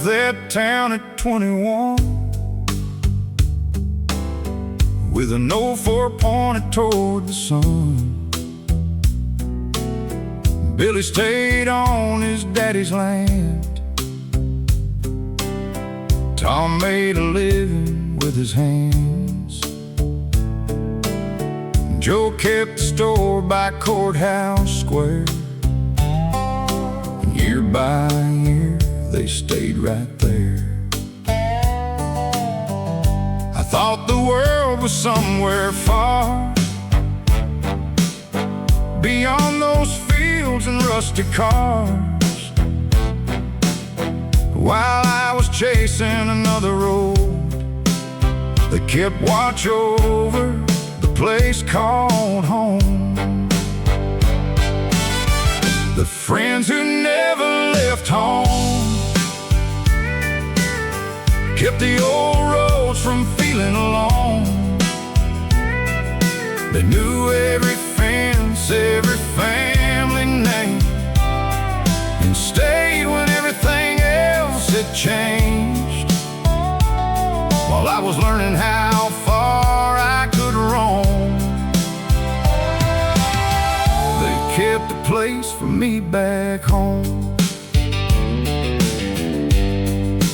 left that town at 21 with a no four pointed toward the sun. Billy stayed on his daddy's land. Tom made a living with his hands. Joe kept the store by Courthouse Square. Year by year, they stayed right there. I thought the world was somewhere far beyond those fields and rusty cars, while I was chasing another road that kept watch over the place called home. The friends who never left home kept the old roads from feeling alone. They knew every fence, every family name, and stayed when everything else had changed. While I was learning how far I could roam, they kept a place for me back home.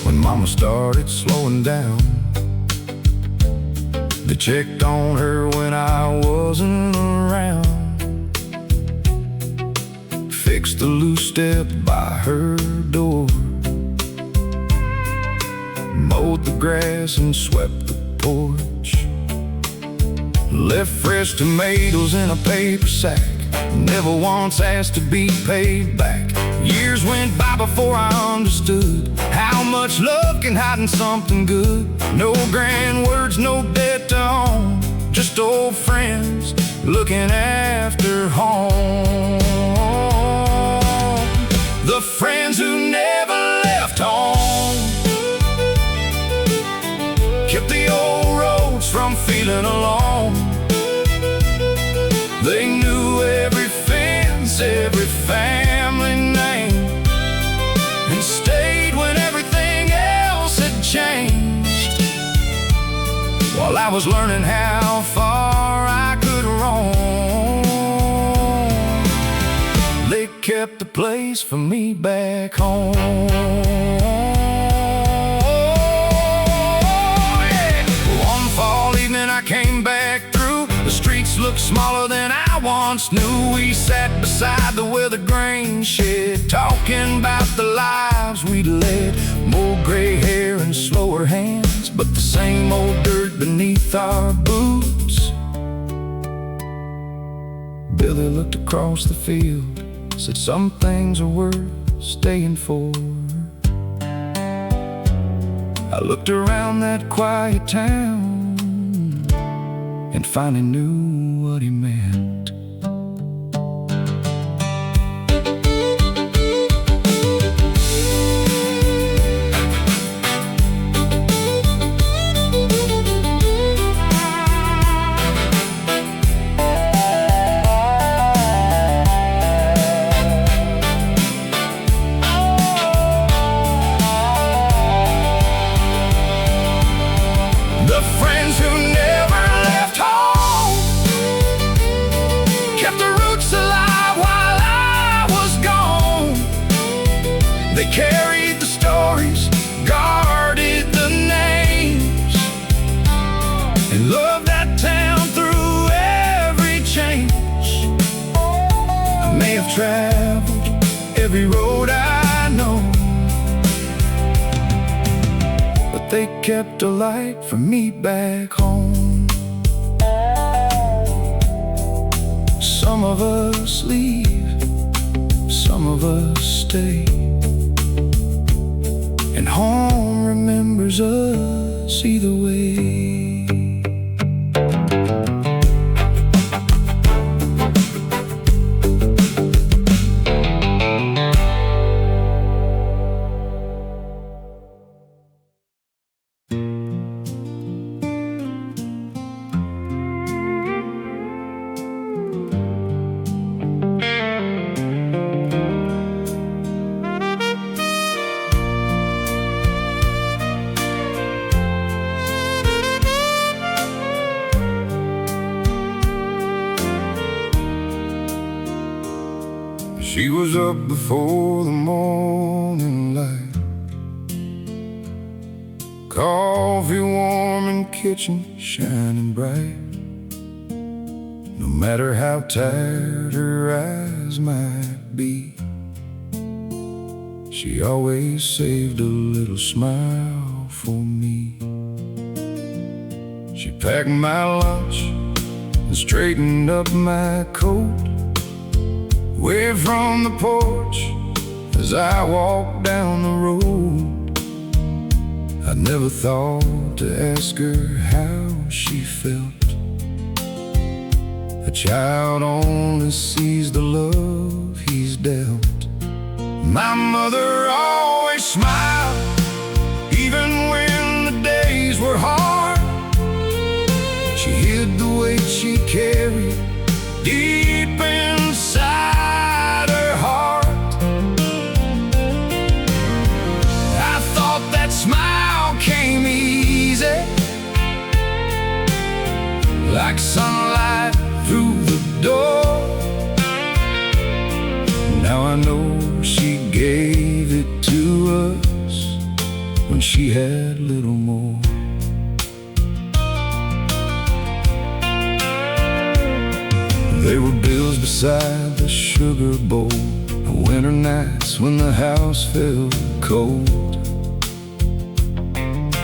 When Mama started slowing down, they checked on her when I wasn't around, fixed the loose step by her door, mowed the grass and swept the porch, left fresh tomatoes in a paper sack, never once asked to be paid back. Years went by before I understood how much love can hide in something good. No grand words, no debt to own, just old friends looking after home. The friends who never left home kept the old roads from feeling alone. They knew every fence, every family name, and stayed when everything else had changed. While I was learning how far I could roam, they kept a place for me back home. Yeah. One fall evening I came back through. The streets looked smaller than I once knew. We sat beside the weather grain shed, talking about the lives we'd led. More gray hair and slower hands, but the same old dirt beneath our boots. Billy looked across the field, said some things are worth staying for. I looked around that quiet town and finally knew what he meant. The friends who never left home kept the roots alive while I was gone. They carried the stories, guarded the names, and loved that town through every change. I may have traveled every road I know, but they kept a light for me back home. Some of us leave, some of us stay, and home remembers us either way. She was up before the morning light, coffee warm in kitchen shining bright. No matter how tired her eyes might be, she always saved a little smile for me. She packed my lunch and straightened up my coat, waved from the porch as I walked down the road. I never thought to ask her how she felt. A child only sees the love he's dealt. My mother always smiled, even when the days were hard. She hid the weight she carried deep inside her heart. I thought that smile came easy, like sunlight through the door. Now I know she gave it to us when she had little more. There were bills beside the sugar bowl, winter nights when the house felt cold.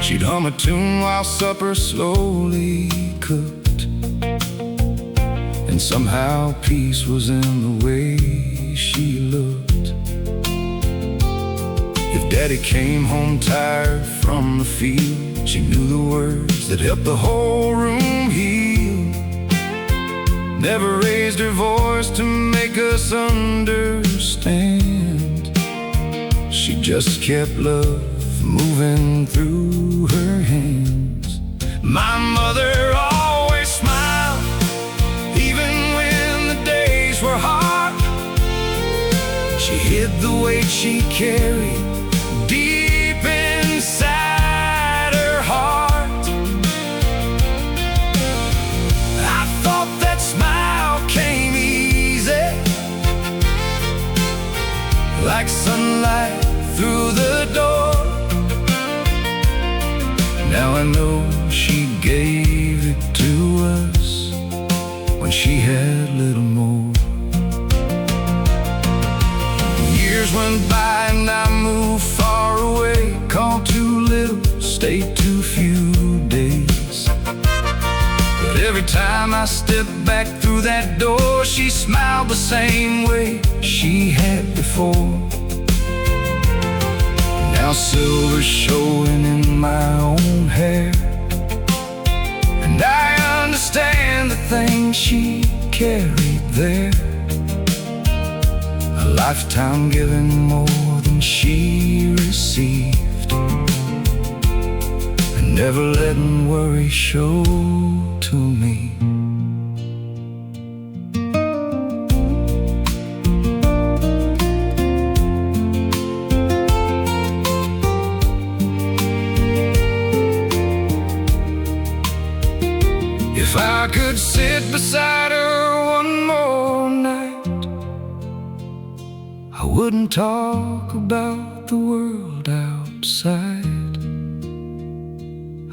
She'd hum a tune while supper slowly cooked, and somehow peace was in the way she looked. If Daddy came home tired from the field, she knew the words that helped the whole room heal. Never raised her voice to make us understand. She just kept love moving through her hands. My mother always smiled, even when the days were hard. She hid the weight she carried deep inside her heart. I thought that smile came easy, like sunlight through the door. Now I know she gave it to us when she had little more. Years went by and I moved far away, called too little, stayed too few days. But every time I stepped back through that door, she smiled the same way she had before. Now silver's showing in my own hair, and I understand the things she carried there. A lifetime giving more than she received, and never letting worry show to me. If I could sit beside her one more night, I wouldn't talk about the world outside.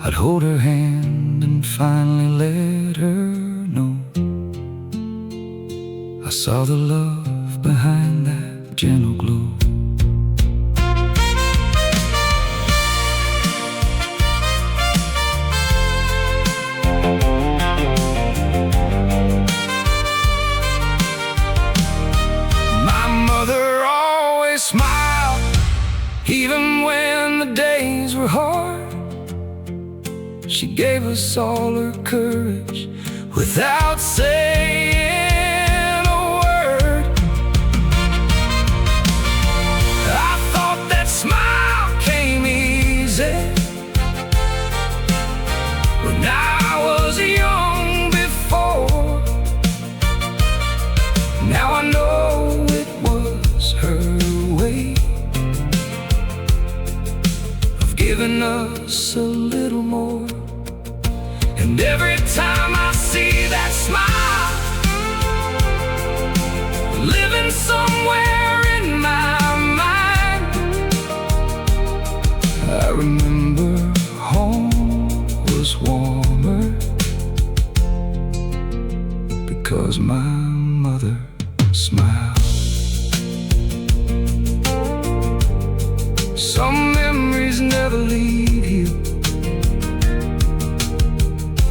I'd hold her hand and finally let her know I saw the love behind that gentle glow. Smile, even when the days were hard. She gave us all her courage without saying a word. I thought that smile came easy when I was young before. Now I know it was her way of giving us a little more. And every time I see that smile, living somewhere 'cause my mother smiled. Some memories never leave you,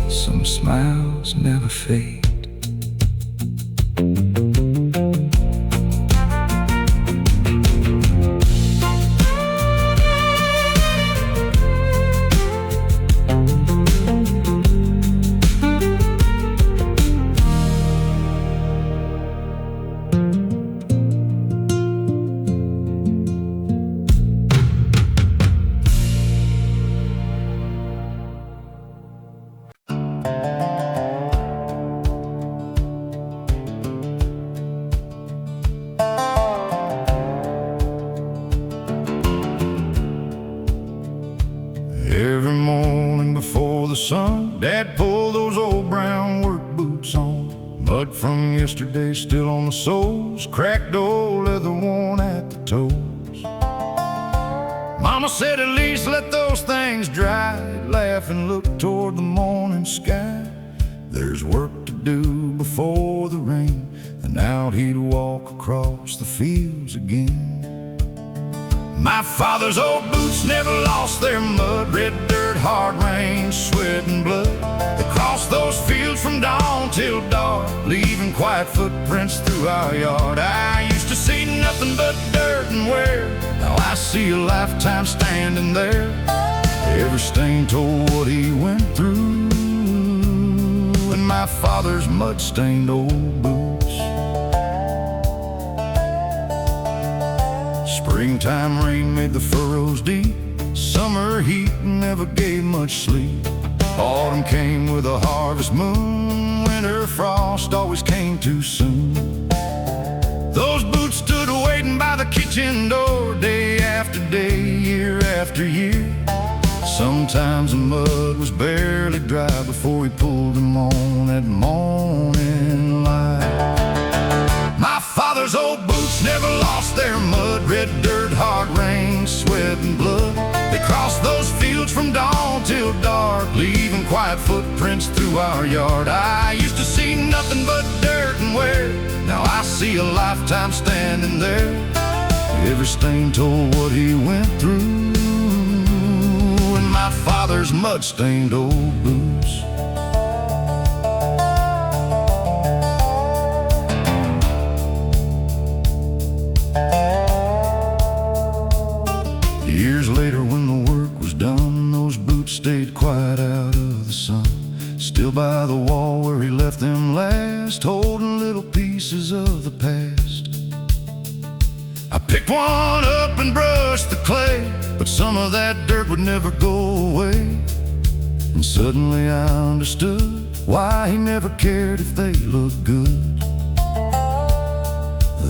some smiles never fade. Every morning before the sun, Dad pulled those old brown work boots on. Mud from yesterday still on the soles, cracked old leather worn at the toes. Mama said at least let those things dry. He'd laugh and look toward the morning sky. There's work to do before the rain, and out he'd walk across the fields again. My father's old boots never lost their mud. Red dirt, hard rain, sweat and blood. They crossed those fields from dawn till dark, leaving quiet footprints through our yard. I used to see nothing but dirt and wear. Now I see a lifetime standing there. Every stain told what he went through in my father's mud-stained old boots. Springtime rain made the furrows deep. Summer heat never gave much sleep. Autumn came with a harvest moon. Winter frost always came too soon. Those boots stood waiting by the kitchen door, day after day, year after year. Sometimes the mud was barely dry before he pulled them on at morning light. My father's old boots never lost their mud. Red dirt, hard rain, sweat and blood. They crossed those fields from dawn till dark, leaving quiet footprints through our yard. I used to see nothing but dirt and wear. Now I see a lifetime standing there. Every stain told what he went through in my father's mud-stained old boots. Years later when the work was done, those boots stayed quiet out of the sun, still by the wall where he left them last, holding little pieces of the past. I picked one up and brushed the clay, but some of that dirt would never go away. And suddenly I understood why he never cared if they looked good.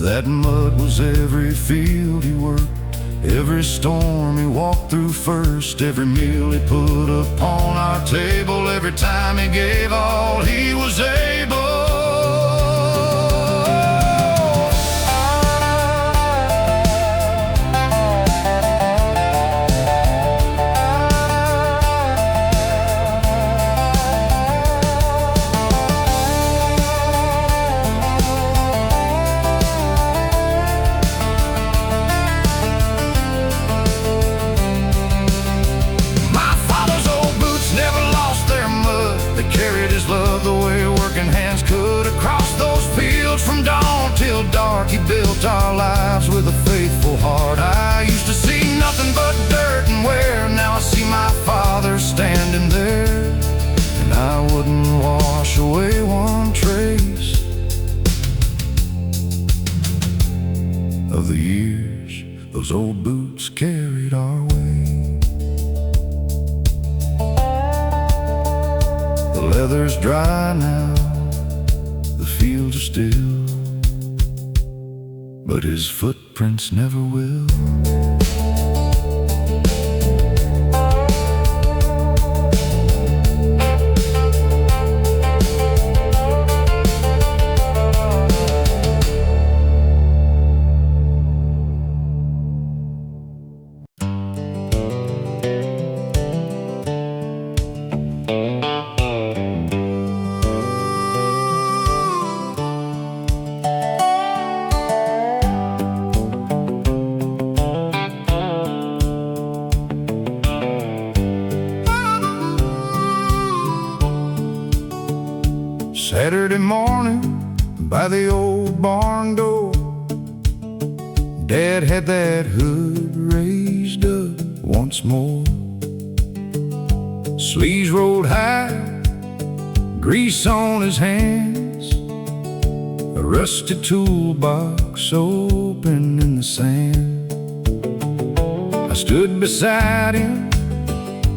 That mud was every field he worked, every storm he walked through first, every meal he put upon our table, every time he gave all he was able. From dawn till dark, he built our lives with a faithful heart. I used to see nothing but dirt and wear. Now I see my father standing there, and I wouldn't wash away one trace of the years those old boots carried our way. The leather's dry now, the fields are still, but his footprints never will. by the old barn door. Dad had that hood raised up once more. Sleeves rolled high, grease on his hands, a rusty toolbox open in the sand. I stood beside him,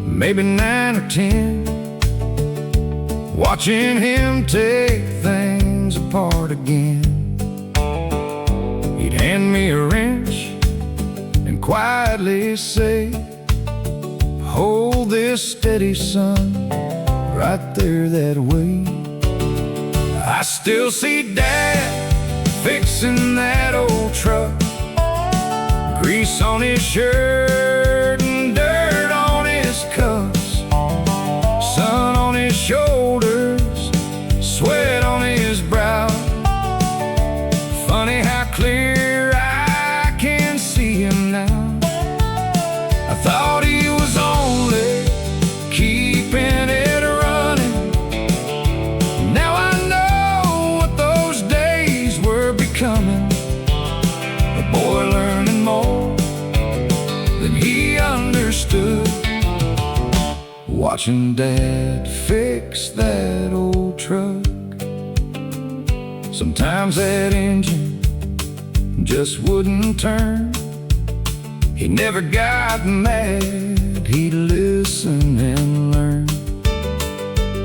maybe 9 or 10, watching him take things apart again. He'd hand me a wrench and quietly say, "Hold this steady, son, right there that way." I still see Dad fixing that old truck, grease on his shirt and dirt on his cuffs, sun on his shoulders, sweat on his brow. Funny how clear I can see him now. I thought he was only keeping it running. Now I know what those days were becoming. A boy learning more than he understood, watching Dad fix that old truck. Sometimes that engine just wouldn't turn. He never got mad, he'd listen and learn.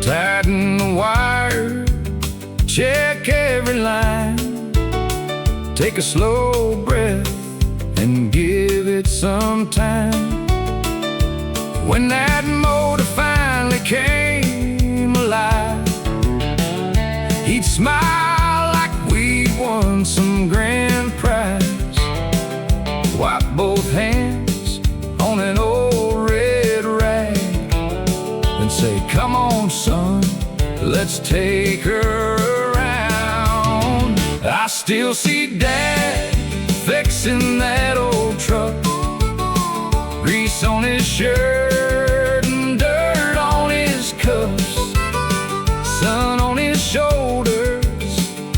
Tighten the wire, check every line, take a slow breath and give it some time. When that motor finally came alive, he'd smile like we'd won some grand prize, wipe both hands on an old red rag, and say, "Come on, son, let's take her around." I still see Dad fixing that old truck, grease on his shirt and dirt on his cuffs, sun on his shoulders,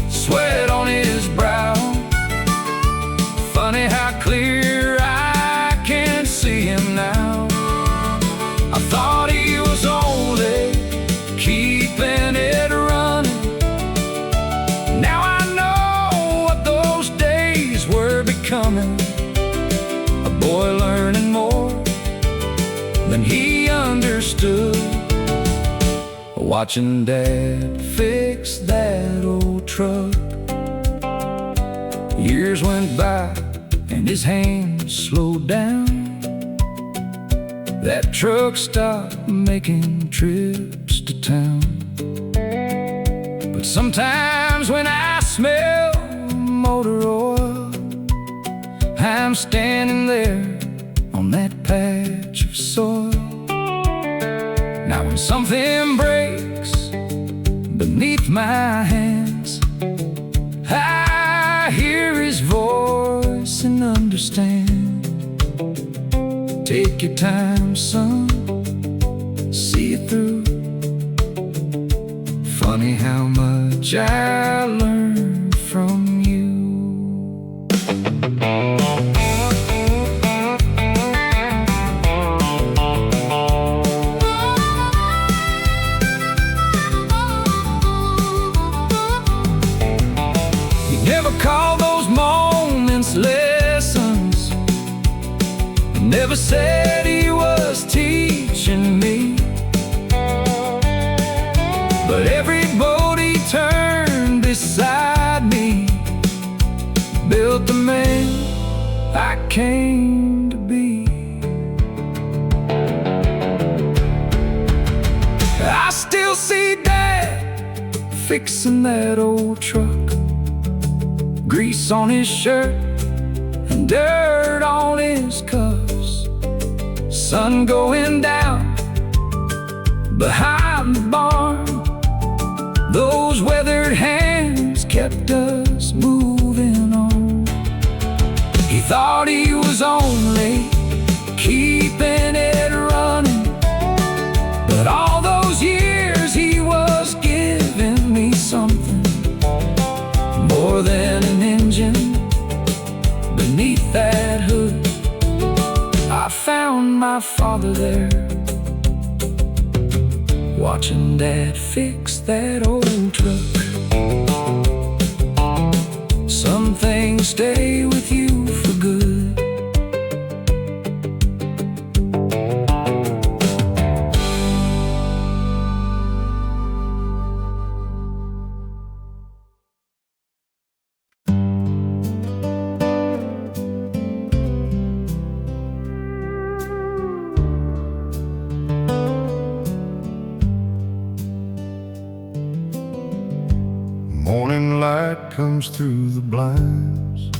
sweat on his brow. Funny how clear I can see him now. I thought he was only keeping it running. Now I know what those days were becoming. A boy learning more than he understood, watching Dad fix that old truck. Years went by and his hands slowed down. That truck stopped making trips to town. But sometimes when I smell motor oil, I'm standing there on that patch of soil. Now when something breaks beneath my hands, I hear his voice and understand. Take your time, son, see it through. Funny how much I learned from you. Never call those moments lessons, never said he was teaching me. But every boat he turned beside me built the man I came to be. I still see Dad fixing that old truck, grease on his shirt and dirt on his cuffs, sun going down behind the barn. Those weathered hands kept us moving on. He thought he was only keeping it running, but all those years he was giving me something more than an engine beneath that hood. I found my father there, watching Dad fix that old truck. Some things stay with you for good. Morning light comes through the blinds,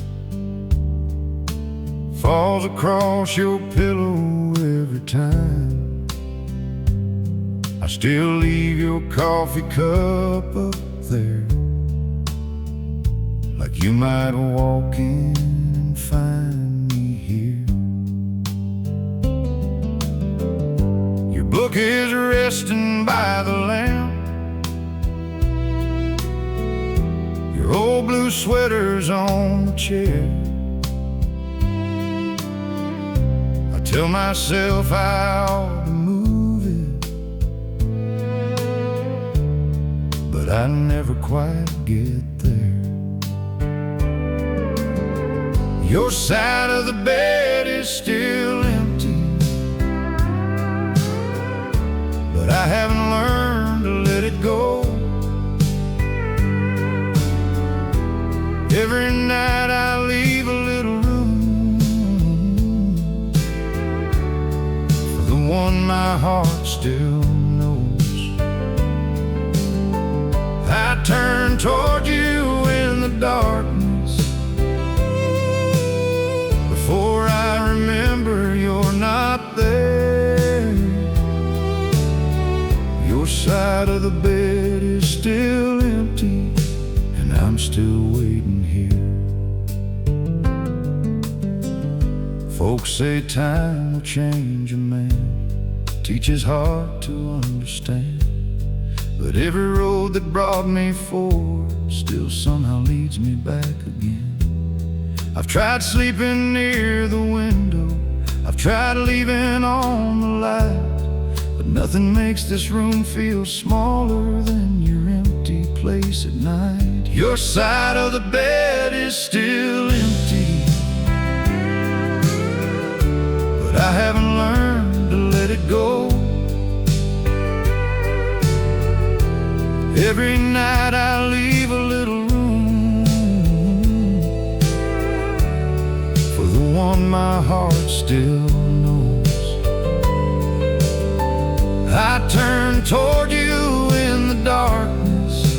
falls across your pillow every time. I still leave your coffee cup up there, like you might walk in and find me here. Your book is resting by the lamp, old blue sweater's on the chair. I tell myself I ought to move it, but I never quite get there. Your side of the bed is still empty, but I haven't learned to let it go. Every night I leave a little room for the one my heart still knows. I turn toward you in the darkness, before I remember you're not there. Your side of the bed is still empty, and I'm still waiting. Folks say time will change a man, teach his heart to understand, but every road that brought me forward still somehow leads me back again. I've tried sleeping near the window, I've tried leaving on the light, but nothing makes this room feel smaller than your empty place at night. Your side of the bed is still empty, but I haven't learned to let it go. Every night I leave a little room for the one my heart still knows. I turn toward you in the darkness,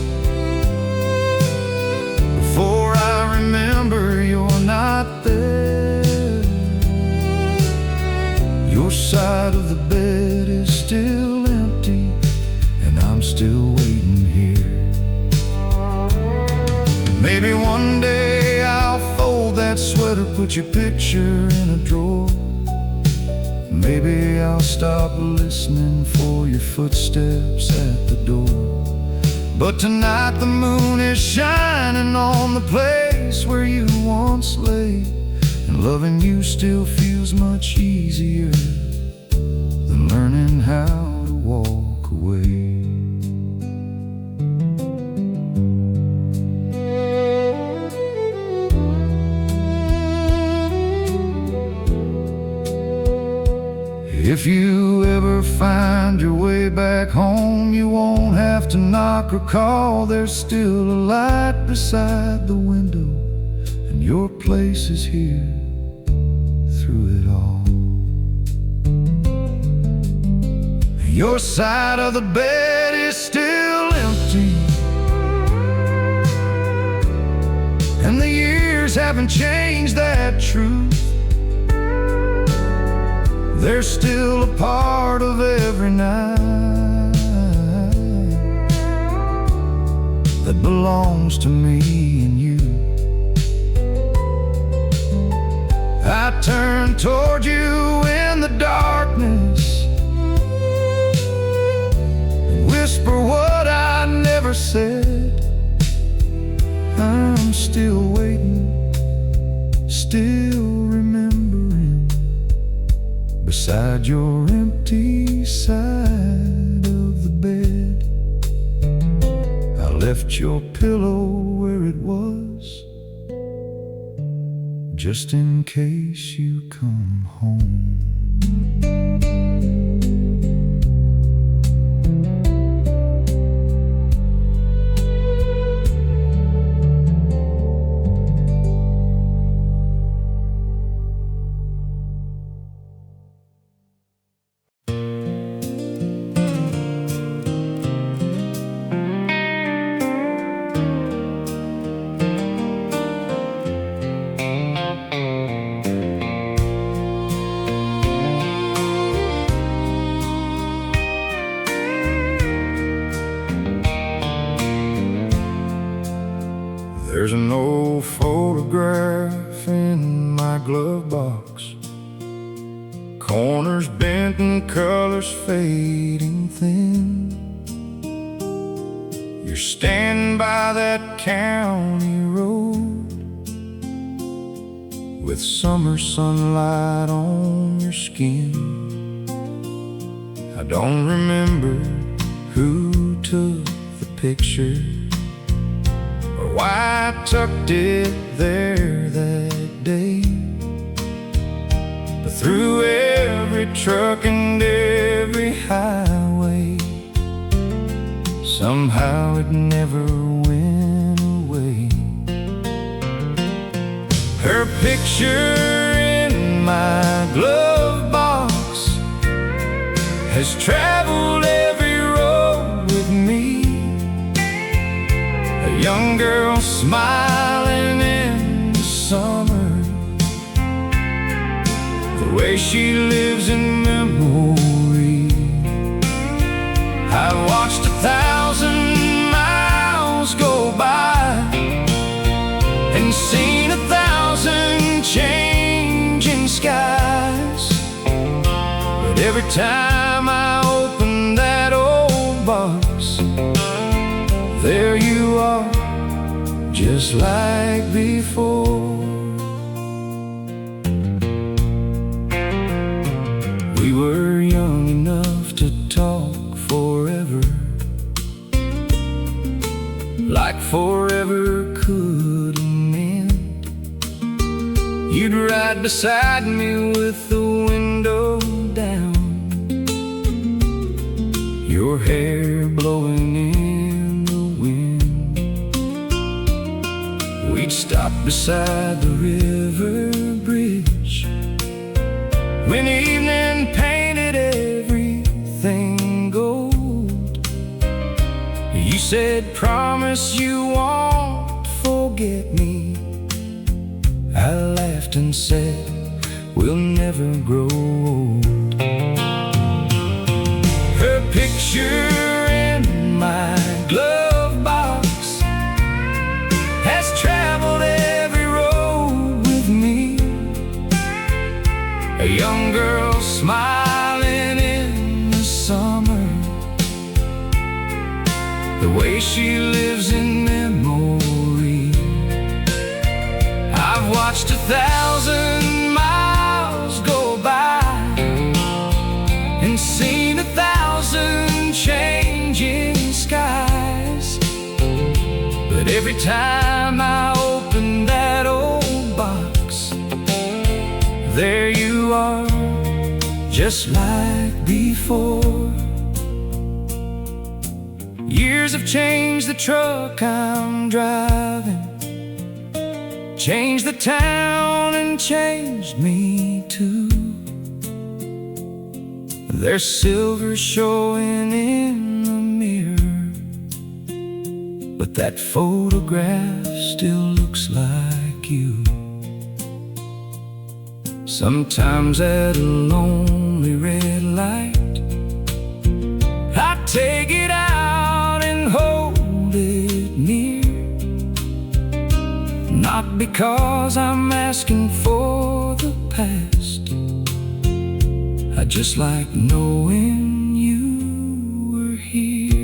before I remember you're not there. Your side of the bed is still empty, and I'm still waiting here. Maybe one day I'll fold that sweater, put your picture in a drawer. Maybe I'll stop listening for your footsteps at the door. But tonight the moon is shining on the place where you once lay, and loving you still feels much easier than learning how to walk away. If you ever find your way back home, you won't have to knock or call. There's still a light beside the window, and your place is here through it all. Your side of the bed is still empty, and the years haven't changed that truth. There's still a part of every night that belongs to me and you. I turn toward you in the darkness and whisper what I never said. I'm I'm still waiting, still remembering, beside your empty side of the bed. I left your pillow where it was, just in case you come home. There's an old photograph in my glove box, corners bent and colors fading thin. You're standing by that county road with summer sunlight on your skin. I don't remember who took the picture, why I tucked it there that day. But through every truck and every highway, somehow it never went away. Her picture in my glove box has traveled every road with me. A young girl smiling in the summer, the way she lives in memory. I've watched 1,000 miles go by and seen 1,000 changing skies, but every time I open that old box, there you are, just like before. We were young enough to talk forever, like forever couldn't end. You'd ride beside me with the window down, your hair blowing in the wind. We'd stop beside the river bridge when evening painted everything gold. You said, promise you won't forget me. I laughed and said, we'll never grow old. Her picture in my glove box has traveled every road with me. A young girl smiling in the summer, the way she lives in memory. I've watched 1,000 miles go by and seen 1,000 changing skies, but every time I open that old box, there you are, just like before. Years have changed the truck I'm driving, changed the town and changed me too. There's silver showing in the mirror, but that photograph still looks like you. Sometimes at a lonely red light, I take it out and hold it near, not because I'm asking for the past, I just like knowing you were here.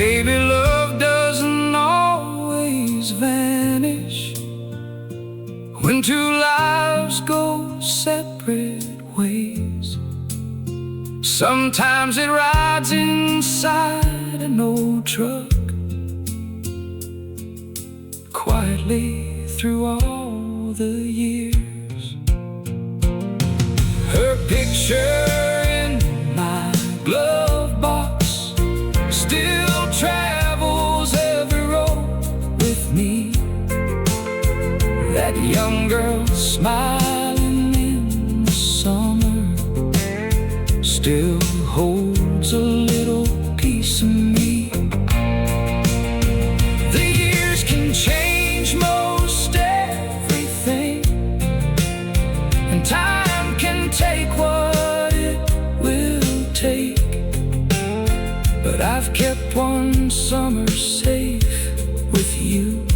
Maybe love doesn't always vanish when two lives go separate ways. Sometimes it rides inside an old truck, quietly through all the years. Her picture in my glove box still travels every road with me. That young girl smiling in the summer still holds a little piece of me. The years can change most everything, and time can take what it will take. But I've kept one summer safe with you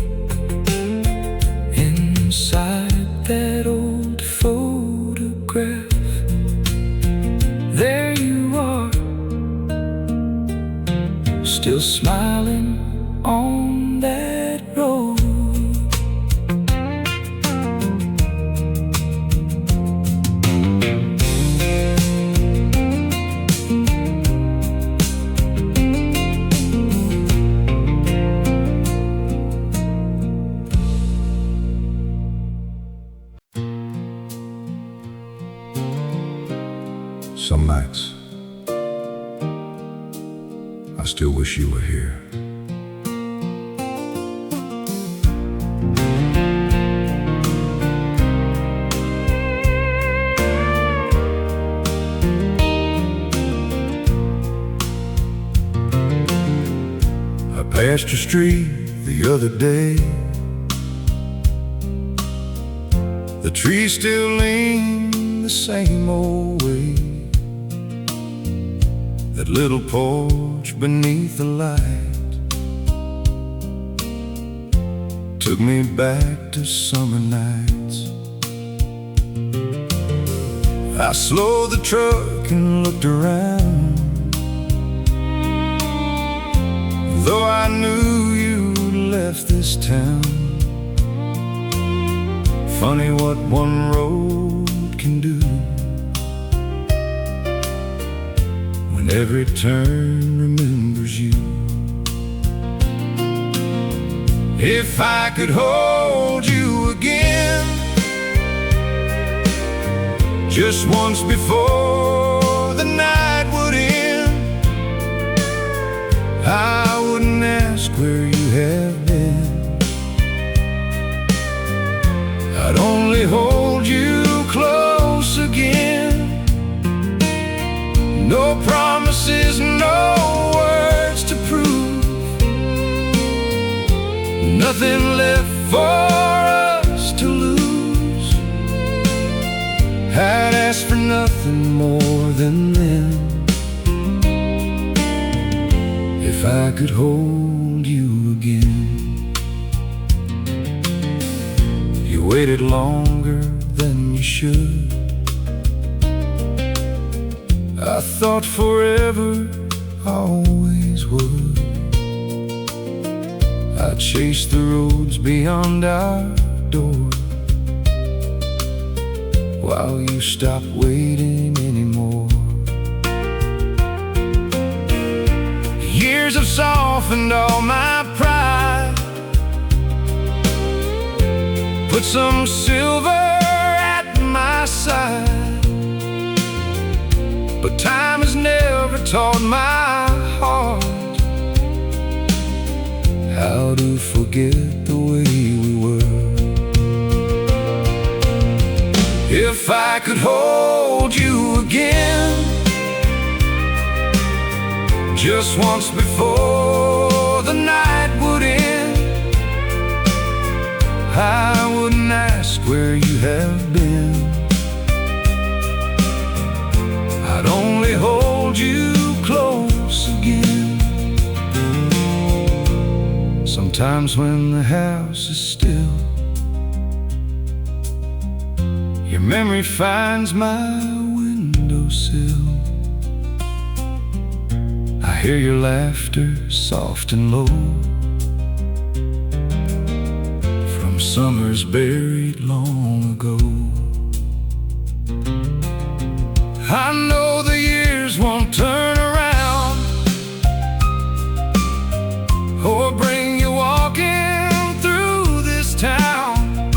inside that old photograph. There you are, still smiling on that road. Some nights, I still wish you were here. I passed your street the other day. The trees still lean the same old way. That little porch beneath the light took me back to summer nights. I slowed the truck and looked around, though I knew you'd left this town. Funny what one road can do, every turn remembers you. If I could hold you again, just once before the night would end, I wouldn't ask where you have been. I'd only hold you close again. No promises, no words to prove, nothing left for us to lose. I'd ask for nothing more than them, if I could hold you again. You waited longer than you should. I thought forever always would. I chased the roads beyond our door, while you stopped waiting anymore. Years have softened all my pride, put some silver at my side. But time has never taught my heart how to forget the way we were. If I could hold you again, just once before the night would end, I wouldn't ask where you have been. I'd only hold you close again. Sometimes when the house is still, your memory finds my windowsill. I hear your laughter soft and low from summers buried long ago. I know the years won't turn around or bring you walking through this town,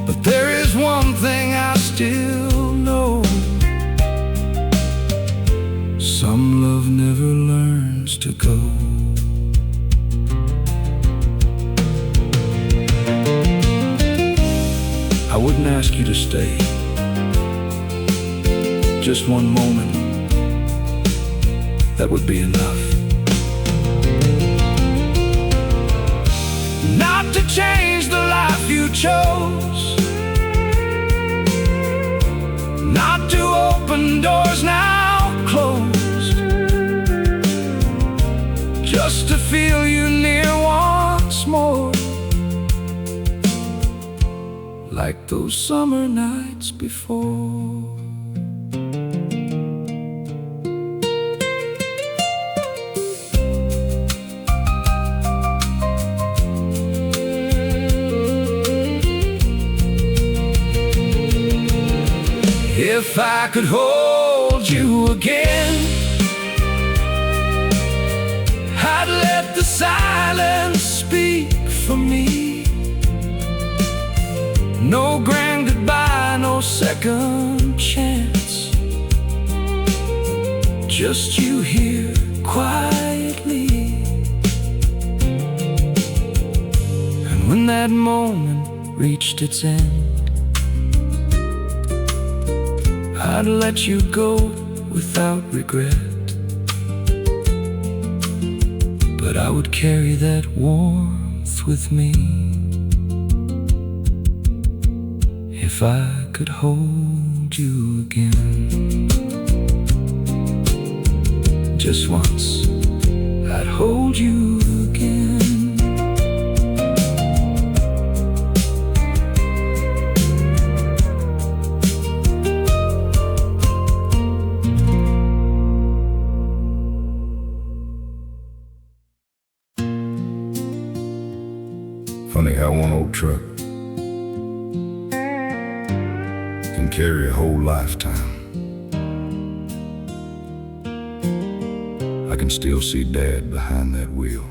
but there is one thing I still know: some love never learns to go. I wouldn't ask you to stay just one moment, that would be enough. Not to change the life you chose, not to open doors now closed, just to feel you near once more, like those summer nights before. If I could hold you again, I'd let the silence speak for me. No grand goodbye, no second chance, just you here quietly. And when that moment reached its end, I'd let you go without regret, but I would carry that warmth with me. If I could hold you again, just once, I'd hold you again. Funny how one old truck can carry a whole lifetime. I can still see Dad behind that wheel.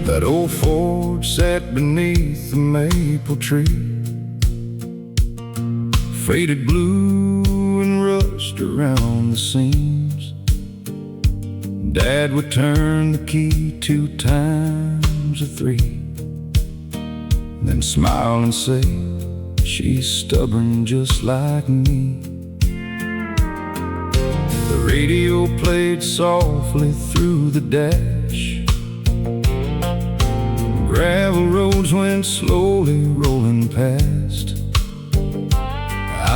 That old Ford sat beneath the maple tree, faded blue and rust around the seams. Dad would turn the key 2 times or 3, then smile and say, she's stubborn just like me. The radio played softly through the dash. Gravel roads went slowly rolling past.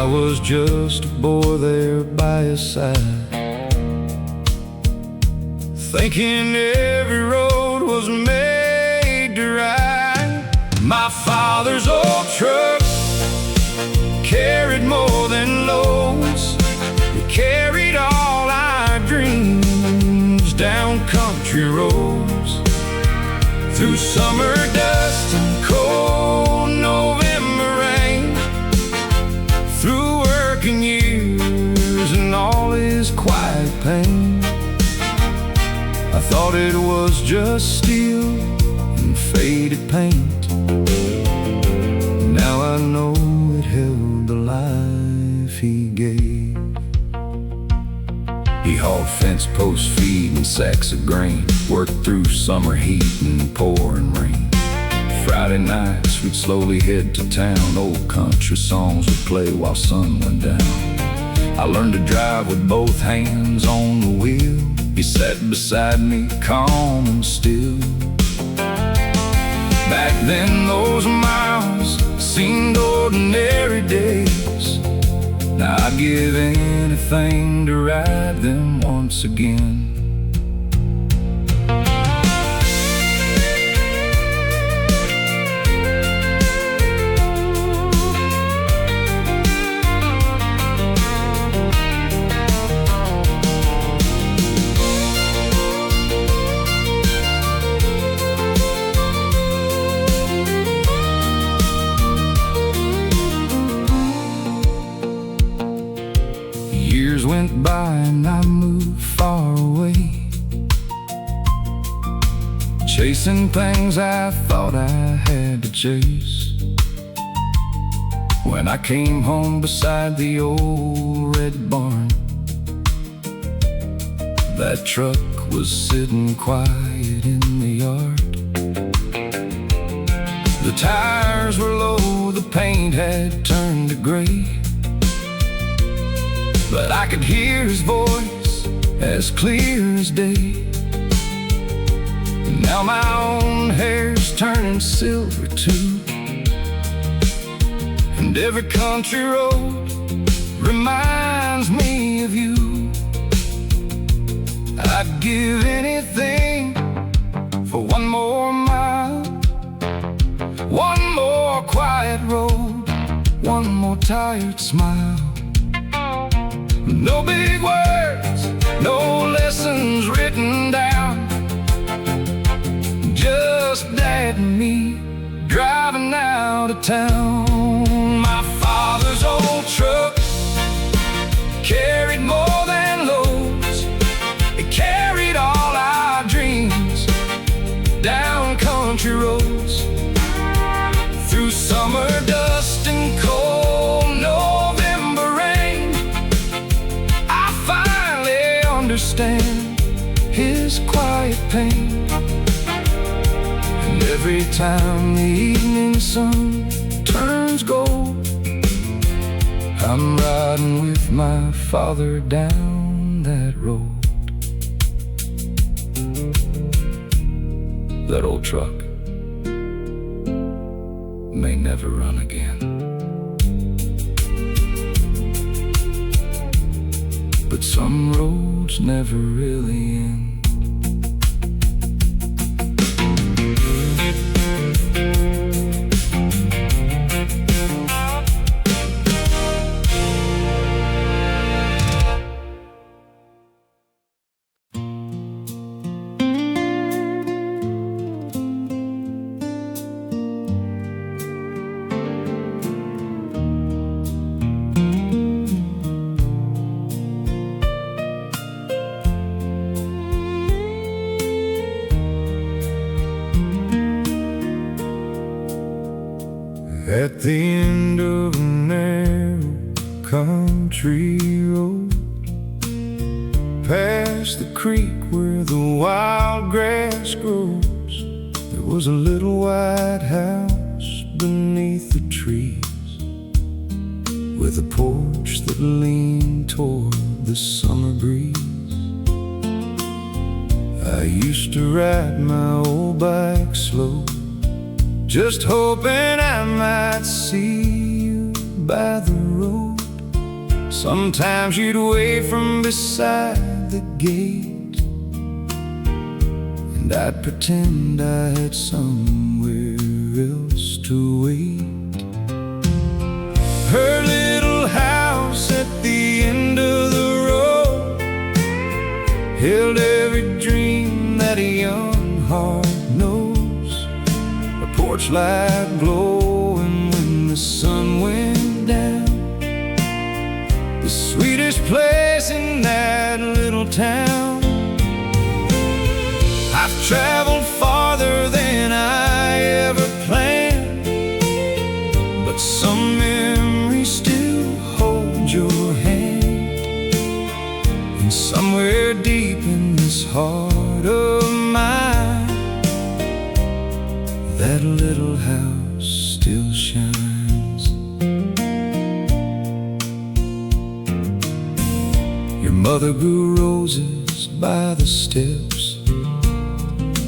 I was just a boy there by his side, thinking every road was made to ride. My father's old truck carried more than loads. It carried all our dreams down country roads, through summer dust and cold November rain, through working years and all his quiet pain. I thought it was just steel and faded paint. Now I know it held the life he gave. He hauled fence post feed and sacks of grain, worked through summer heat and pouring rain. Friday nights we'd slowly head to town. Old country songs would play while sun went down. I learned to drive with both hands on the wheel. He sat beside me calm and still. Back then those miles seemed ordinary days. Now I'd give anything to ride them once again. by and I moved far away, chasing things I thought I had to chase. When I came home beside the old red barn, that truck was sitting quiet in the yard. The tires were low, the paint had turned to gray, but I could hear his voice as clear as day. And now my own hair's turning silver too, and every country road reminds me of you. I'd give anything for one more mile, one more quiet road, one more tired smile. No big words, no lessons written down, just Dad and me driving out of town. My father's old truck carried more than loads. It carried all our dreams down country roads, through summer dust and cold November rain. I finally understand his quiet pain. And every time the evening sun turns gold, I'm riding with my father down that road. That old truck may never run again, but some roads never really end. At the end of a narrow country road, past the creek where the wild grass grows, there was a little white house beneath the trees, with a porch that leaned toward the summer breeze. I used to ride my old bike slow, just hoping I might see you by the road. Sometimes you'd wave from beside the gate, and I'd pretend I had somewhere else to wait. Her little house at the end of the road held every dream that a young heart knows. Porch light glowing when the sun went down, the sweetest place in that little town. I've traveled farther than I ever planned, but some memory still holds your hand. And somewhere deep in this heart of mine, that little house still shines. Your mother grew roses by the steps,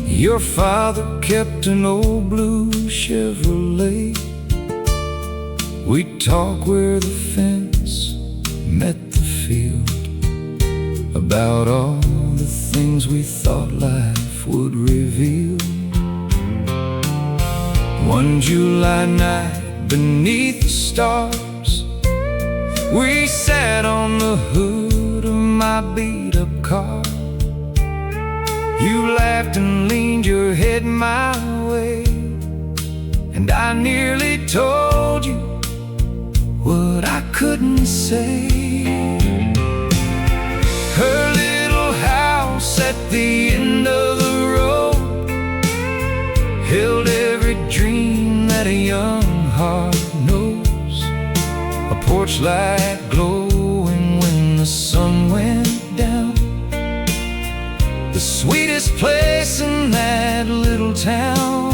your father kept an old blue Chevrolet. We'd talk where the fence met the field, about all the things we thought life would reveal. One July night beneath the stars, we sat on the hood of my beat-up car. You laughed and leaned your head my way, and I nearly told you what I couldn't say. at the end of the road held every dream that a young heart knows. A porch light glowing when the sun went down. The sweetest place in that little town.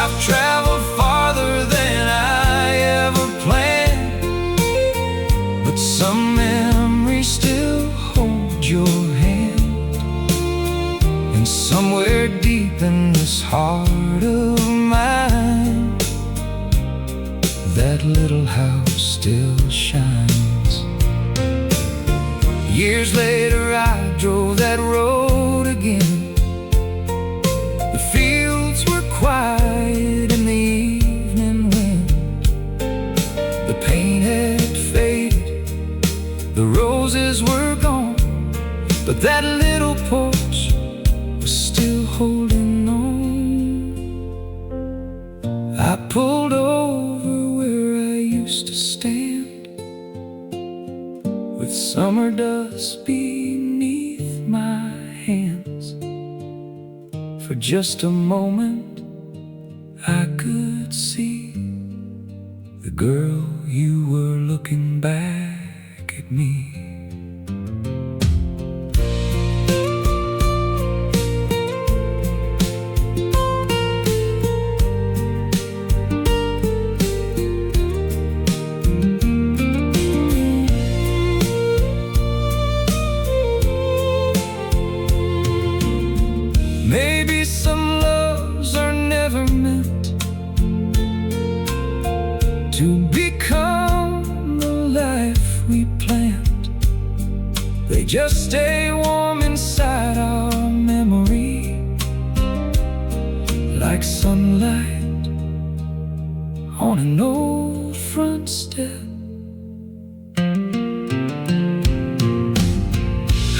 I've traveled farther than I ever planned, but some memories still hold your hand. And somewhere deep in this heart of mine, that little house still shines. Years later I drove that road again. The fields were quiet in the evening wind. The paint had faded, the roses were gone, but that little porch was still holding on. I pulled over where I used to stand, with summer dust beneath my hands. For just a moment I could see the girl you were looking back at me. Maybe some loves are never meant to become the life we planned. They just stay warm inside our memory, like sunlight on an old front step.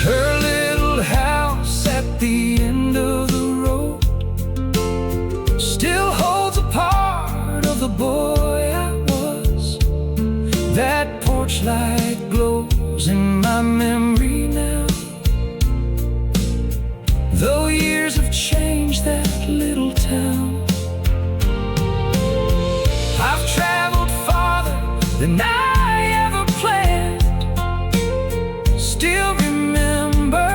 Her little house at the end of the road still holds a part of the boy I was. That porch light glows in my memory now. Though years have changed that little town, I've traveled farther than I ever planned. Still remember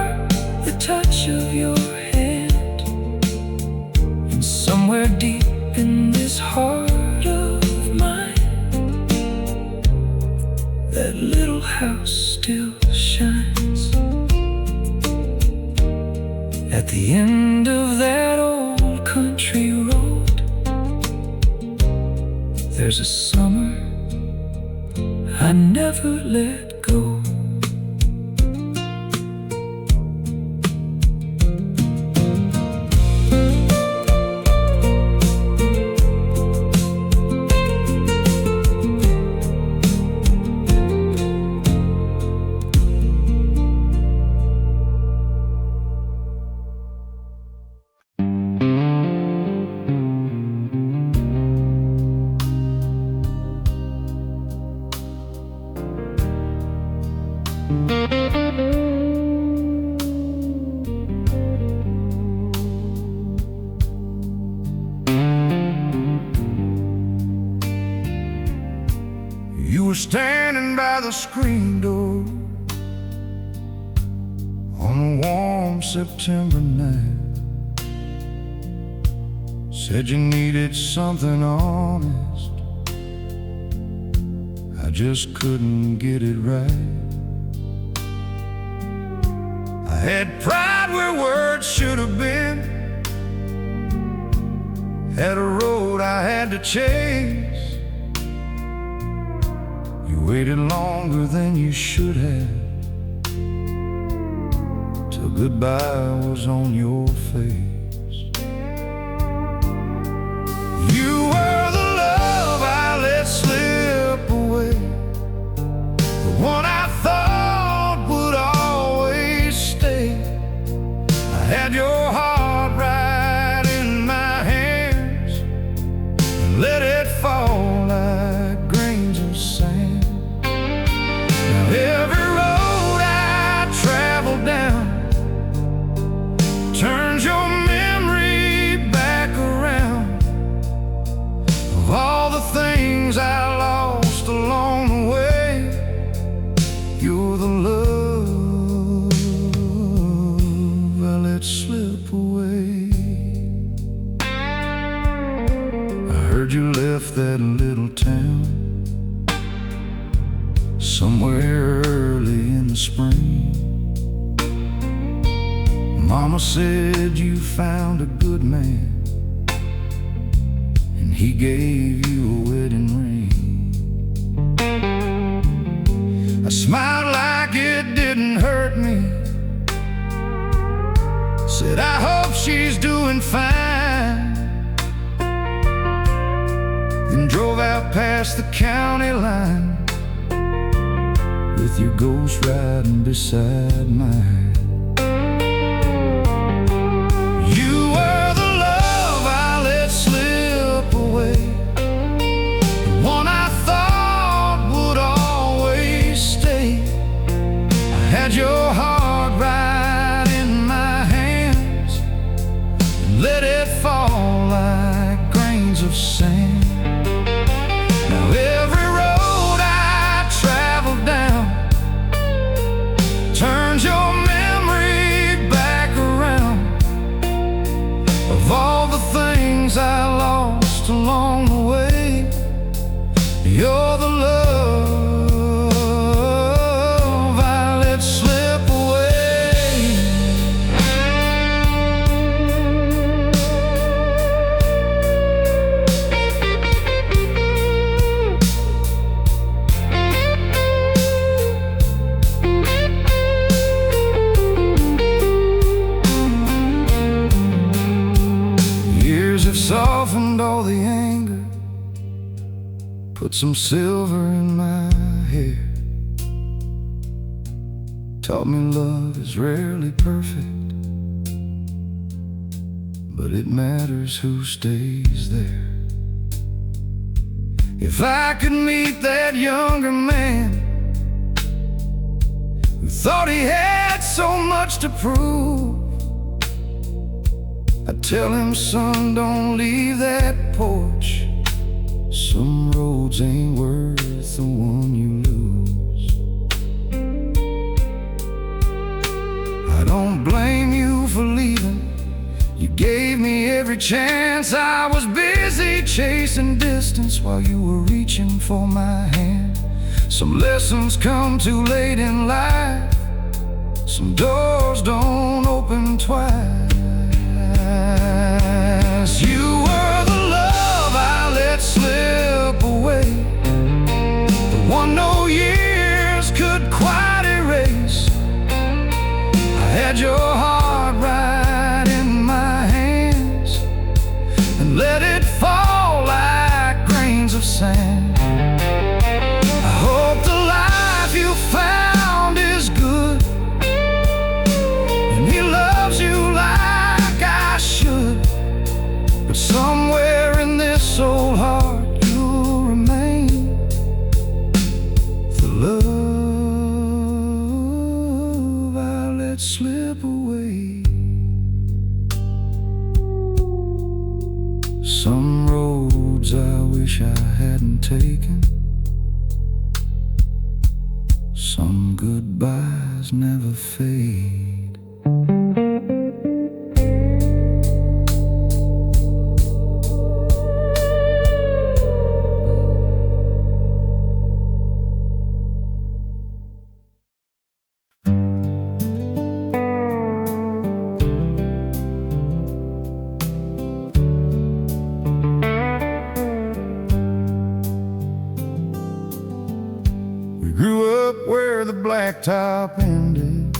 the touch of your hand. And somewhere deep in this heart of mine, that little house still shines. At the end of that old country road, there's a summer I never let go. You were standing by the screen door on a warm September night. Said you needed something honest, I just couldn't get it right. I had pride where words should have been, had a road I had to chase. You waited longer than you should have, till goodbye was on your face. You were the love I let slip away, the one I thought would always stay. I had your heart right in my hands and let it fall like grains of sand. Now every road I traveled down little town somewhere early in the spring. Mama said you found a good man and he gave you a wedding ring. I smiled like it didn't hurt me, said I hope she's doing fine, then drove out past the county line with your ghost riding beside mine. You were the love I let slip away, the one I thought would always stay. I had your heart right in my hands and let it fall like grains of sand. Now every road I travel down turns your memory back around of all the things I lost along the way. You're the love I let slip away. Years have softened all the anger, put some silver in my hair, taught me love is rarely perfect, but it matters who stays there. If I could meet that younger man who thought he had so much to prove, I'd tell him, son, don't leave that porch. Some roads ain't worth the one you lose. I don't blame you for leaving. You gave me every chance. I was busy chasing distance while you were reaching for my hand. Some lessons come too late in life. Some doors don't open twice. You were the love I let slip away, the one no years could quite erase. I had your heart right in my hands and let it fall like grains of sand. I hope the life you found is good and he loves you like I should. But somewhere in this old heart you'll remain the love I let slip away. Some roads I wish I hadn't taken, some goodbyes never fade. Grew up where the blacktop ended,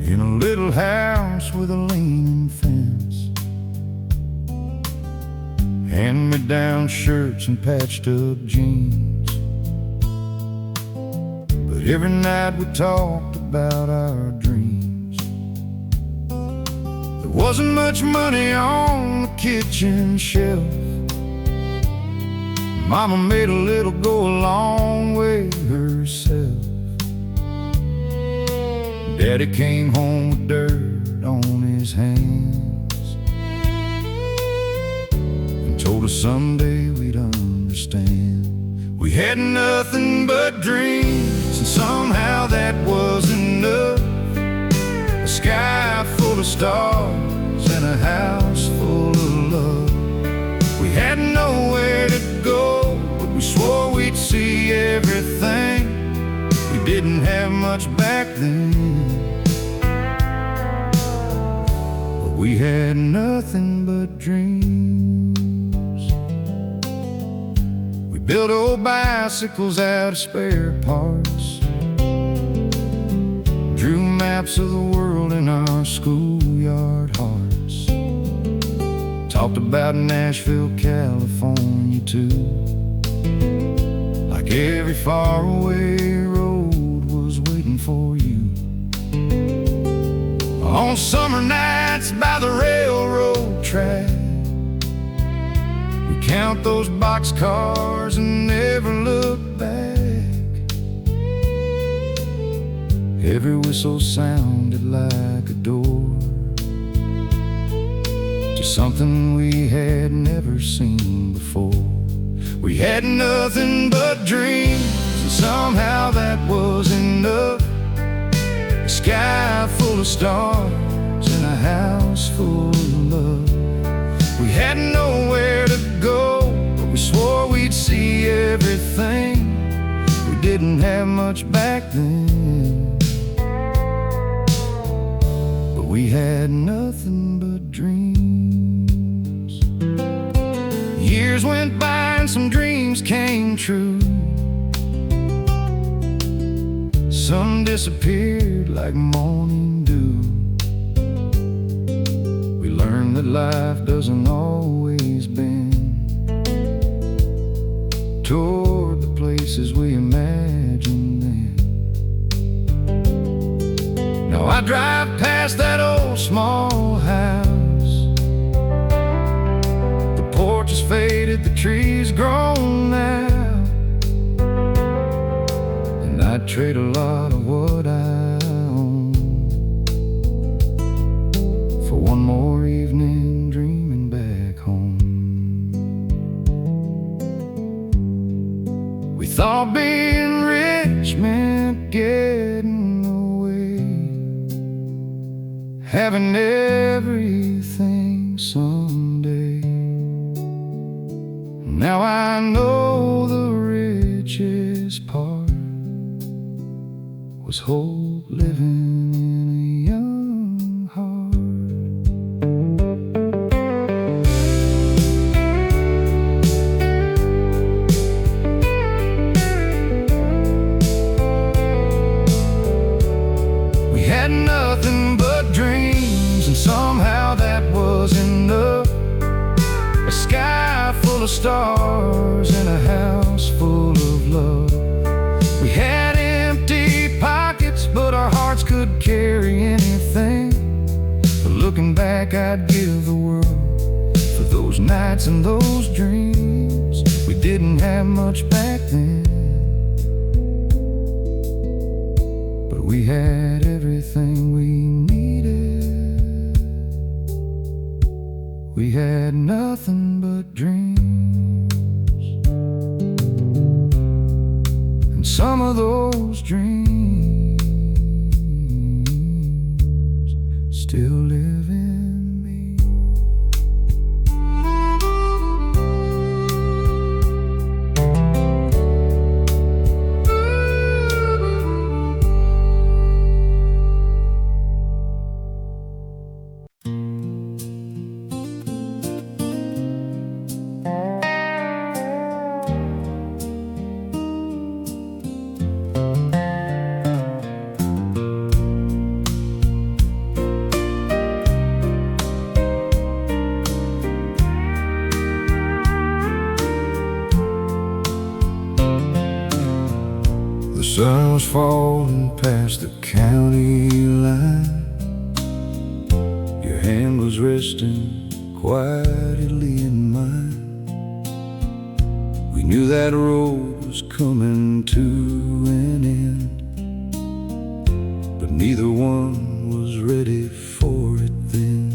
in a little house with a leaning fence, hand-me-down shirts and patched up jeans. But every night we talked about our dreams. There wasn't much money on the kitchen shelf. Mama made a little go a long way herself. Daddy came home with dirt on his hands and told us someday we'd understand. We had nothing but dreams, and somehow that was enough. A sky full of stars and a house full of love. We had nowhere didn't have much back then, but we had nothing but dreams. We built old bicycles out of spare parts, drew maps of the world in our schoolyard hearts, talked about Nashville, California too, like every faraway road was waiting for you. On summer nights by the railroad track, we count those boxcars and never look back. Every whistle sounded like a door to something we had never seen before. We had nothing but dreams, and somehow that was enough. A sky full of stars and a house full of love. We had nowhere to go, but we swore we'd see everything. We didn't have much back then, but we had nothing but dreams. Years went by and some dreams came true. Some disappeared like morning dew. We learned that life doesn't always bend toward the places we imagined then. Now I drive past that old small house. The porch is faded, the trees grown now, and I'd trade a lot of what I own for one more evening dreaming back home. We thought being rich meant getting away, having everything someday. Now I know the richest part was hope living in a young heart. We had nothing but dreams, and somehow that was enough. A sky full of stars and a house full of love. We had empty pockets, but our hearts could carry anything. But looking back, I'd give the world for those nights and those dreams. We didn't have much back then, but we had everything we needed. We had nothing but dreams, and some of those dreams still live in me. The sun was falling past the county line. Your hand was resting quietly in mine. We knew that road was coming to an end, but neither one was ready for it then.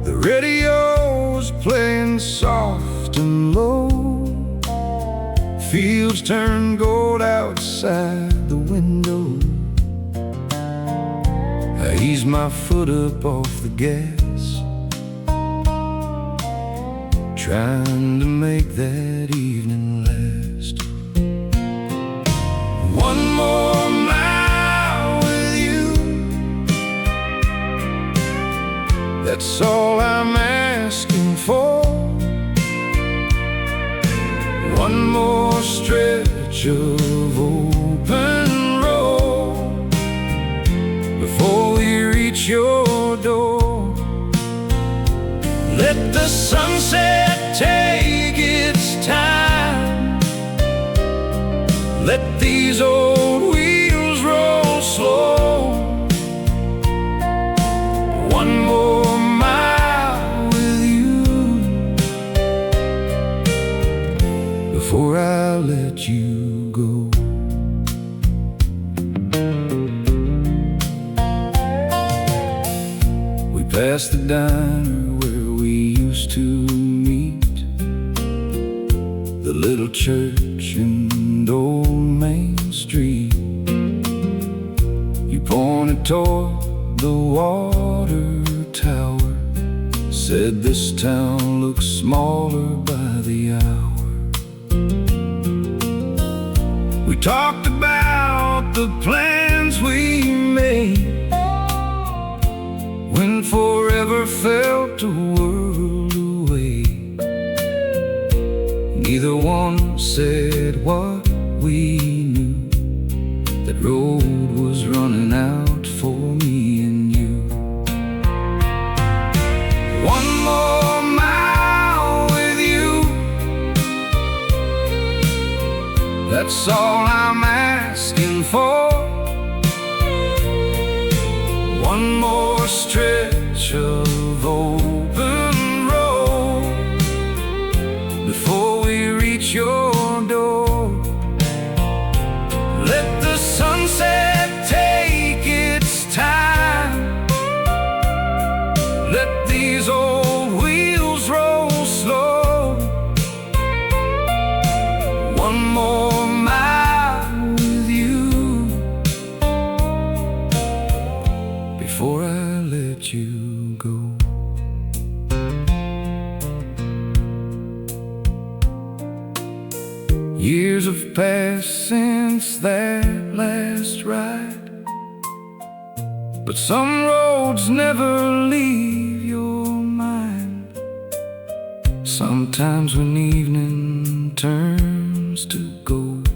The radio was playing soft and low. Fields turned gold outside the window. I eased my foot up off the gas, trying to make that evening last. That's all I'm asking for. One more stretch of open road before we reach your door. Let the sunset take its time. Let these old wheels roll slow. One more mile with you before I let you go. We passed the diner where we used to meet, the little church in Old Main Street. You pointed toward the water tower, said this town looks smaller by the hour. We talked about the plans we made when forever felt a world away. Neither one said what we knew, that road was running out for me and you. One more mile with you, that's all I'm asking for. One more stretch of open road before we reach your door. Let the sunset take its time. Let these old wheels roll slow. One more mile with you before I let you go. Years have passed since that last ride, but some roads never leave your mind. Sometimes when evening turns to gold,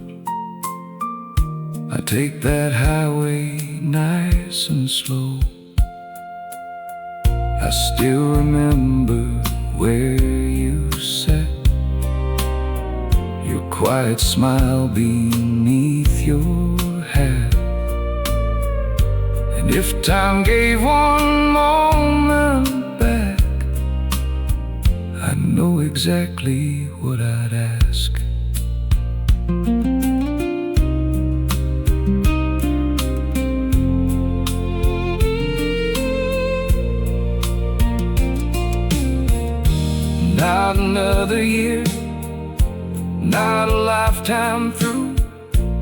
I take that highway nice and slow. I still remember where you sat, your quiet smile beneath your hat. And if time gave one moment back, I know exactly what I'd ask. Not another year, not a lifetime through,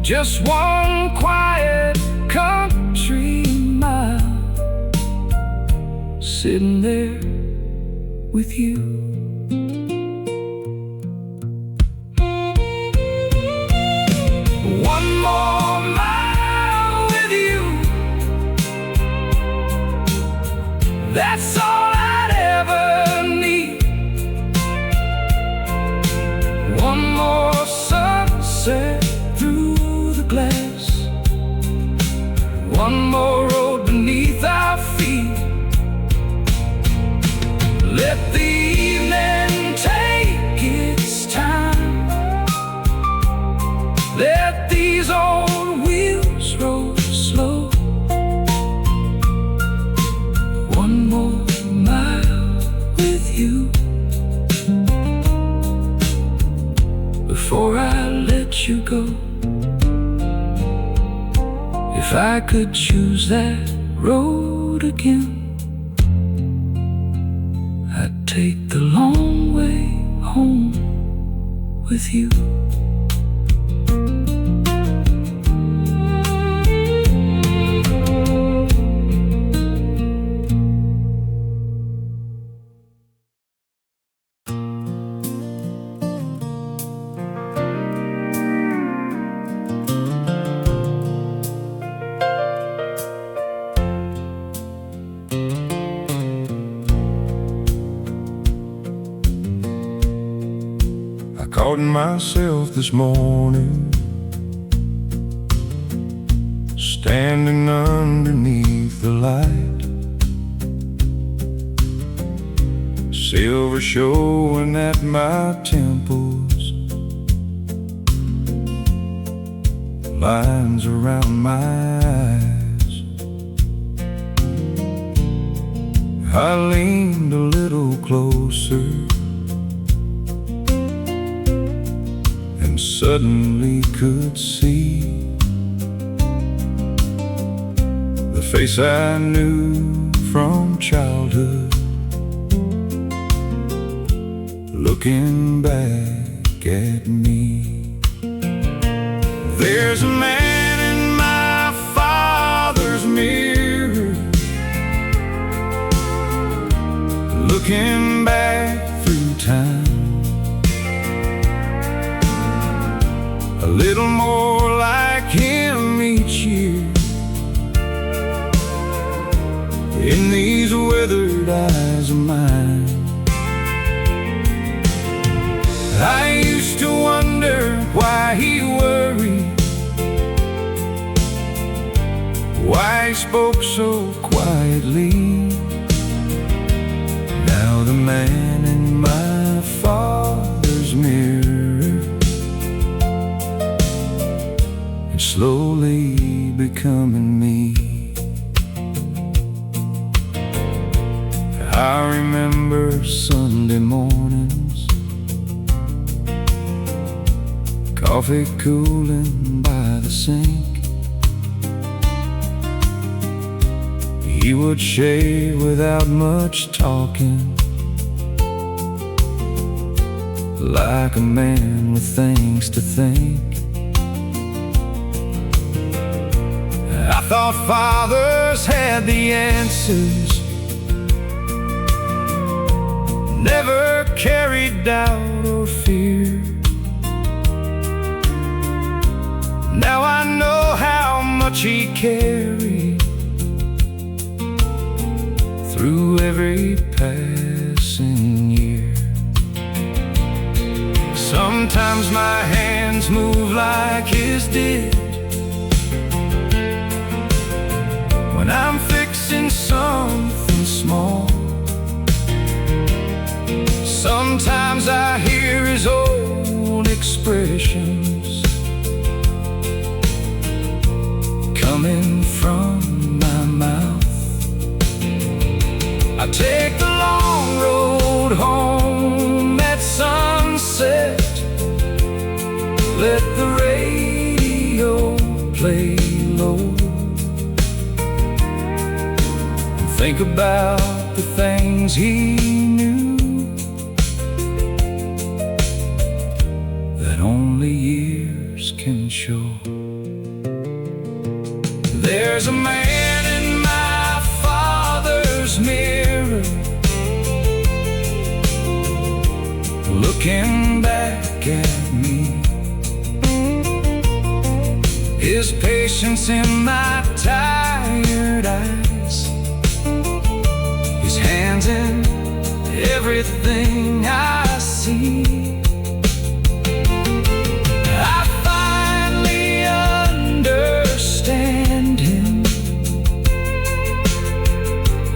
just one quiet country mile, sitting there with you. One more mile with you, that's all I'd ever need. One more sunset through the glass, one more road beneath our feet. Let the evening take its time. Let these old wheels roll slow. One more mile with you before I let you go. If I could choose that road again, I'd take the long way home with you. Caught myself this morning standing underneath the light, silver showing at my temples, lines around my eyes. I leaned a little closer and suddenly could see the face I knew from childhood, looking back at me. There's a man in my father's mirror, looking back through time, a little more like him each year. In these weathered eyes of mine, I used to wonder why he worried, why he spoke so quietly. Now the man in my father's mirror, it's slowly becoming me. I remember Sunday mornings, coffee cooling by the sink. He would shave without much talking, like a man with things to think. I thought fathers had the answers, never carried doubt or fear. Now I know how much he carried through every passing year. Sometimes my hands move like his did when I'm fixing something small. Sometimes I hear his old expressions coming from my mouth. I take the long road home at sunset, let the radio play low, and think about the things he knew that only years can show. There's a man in my father's mirror, looking back at me, his patience in my tired eyes, his hands in everything I see. I finally understand him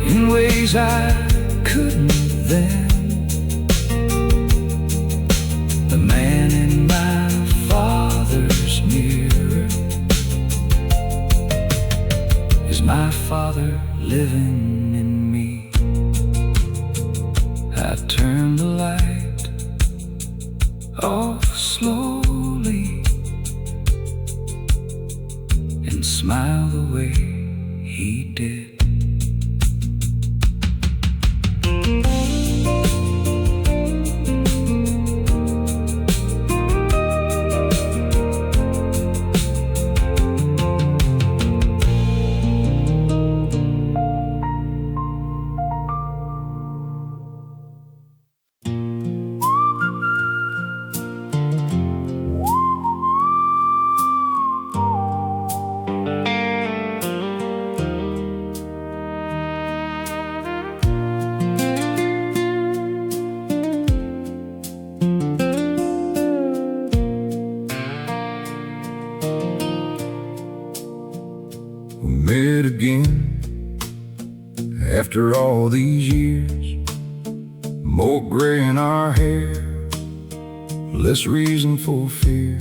in ways I couldn't then. The man in my father's mirror is my father living in me. I turn the light off slowly and smile the way he did. After all these years, more gray in our hair, less reason for fear.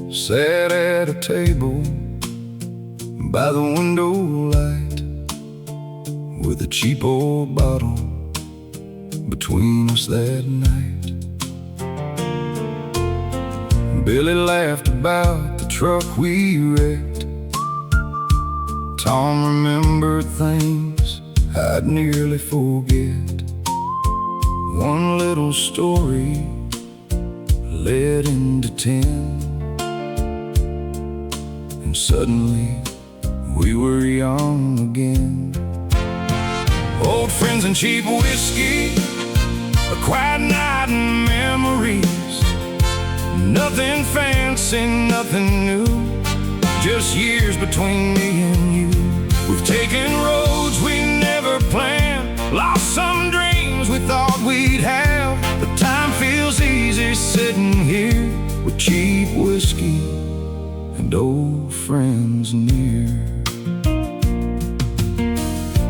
Sat at a table by the window light, with a cheap old bottle between us that night. Billy laughed about the truck we wrecked. Tom remembered things I'd nearly forget. One little story led into 10, and suddenly we were young again. Old friends and cheap whiskey, a quiet night and memories. Nothing fancy, nothing new, just years between me and you. We've taken roads we never planned, lost some dreams we thought we'd have. But time feels easy sitting here with cheap whiskey and old friends near.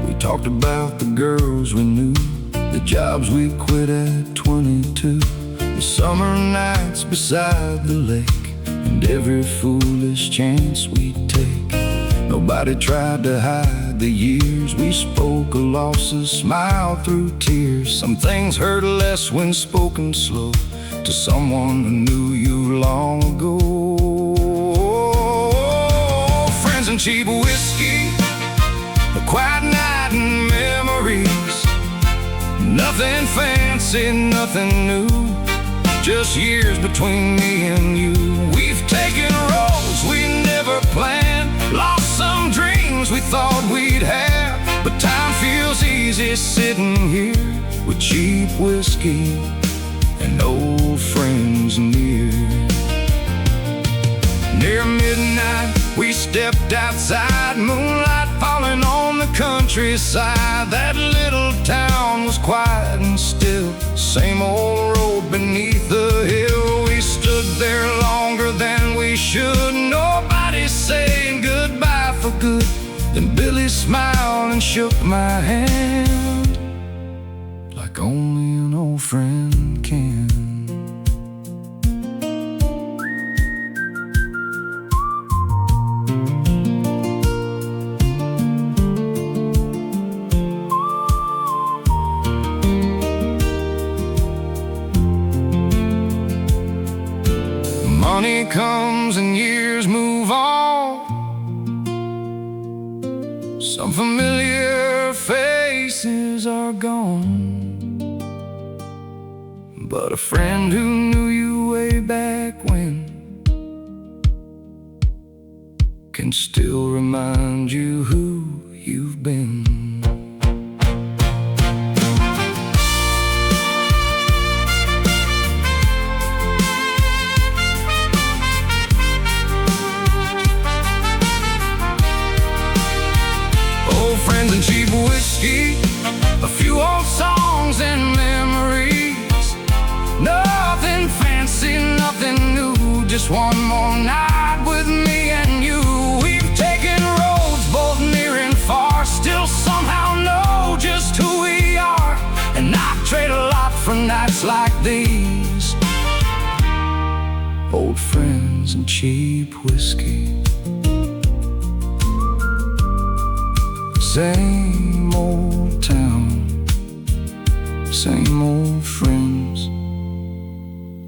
We talked about the girls we knew, the jobs we quit at 22, the summer nights beside the lake, and every foolish chance we'd take. Nobody tried to hide the years we spoke of losses, smiled through tears. Some things hurt less when spoken slow to someone who knew you long ago. Friends and cheap whiskey, a quiet night and memories. Nothing fancy, nothing new, just years between me and you. We've taken roads we never planned, lost some dreams we thought we'd have. But time feels easy sitting here with cheap whiskey and old friends near. Near midnight we stepped outside, moonlight falling on the countryside. That little town was quiet and still, same old road beneath the hill. We stood there longer than we should, nobody saying goodbye for good. Then Billy smiled and shook my hand like only an old friend can. Money comes and years move on. Some familiar faces are gone, but a friend who knew you way back when can still remind you who you've been. Friends and cheap whiskey, a few old songs and memories. Nothing fancy, nothing new, just one more night with me and you. We've taken roads both near and far, still somehow know just who we are. And I'd trade a lot for nights like these. Old friends and cheap whiskey, same old town, same old friends.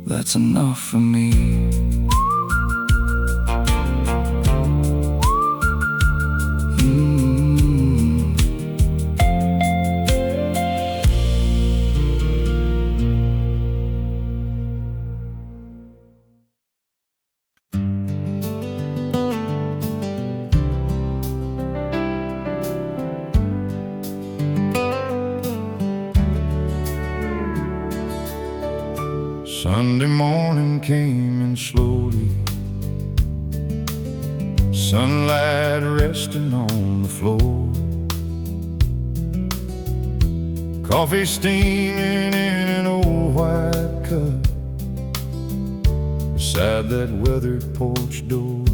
That's enough for me. Sunday morning came in slowly, sunlight resting on the floor, coffee steaming in an old white cup beside that weathered porch door.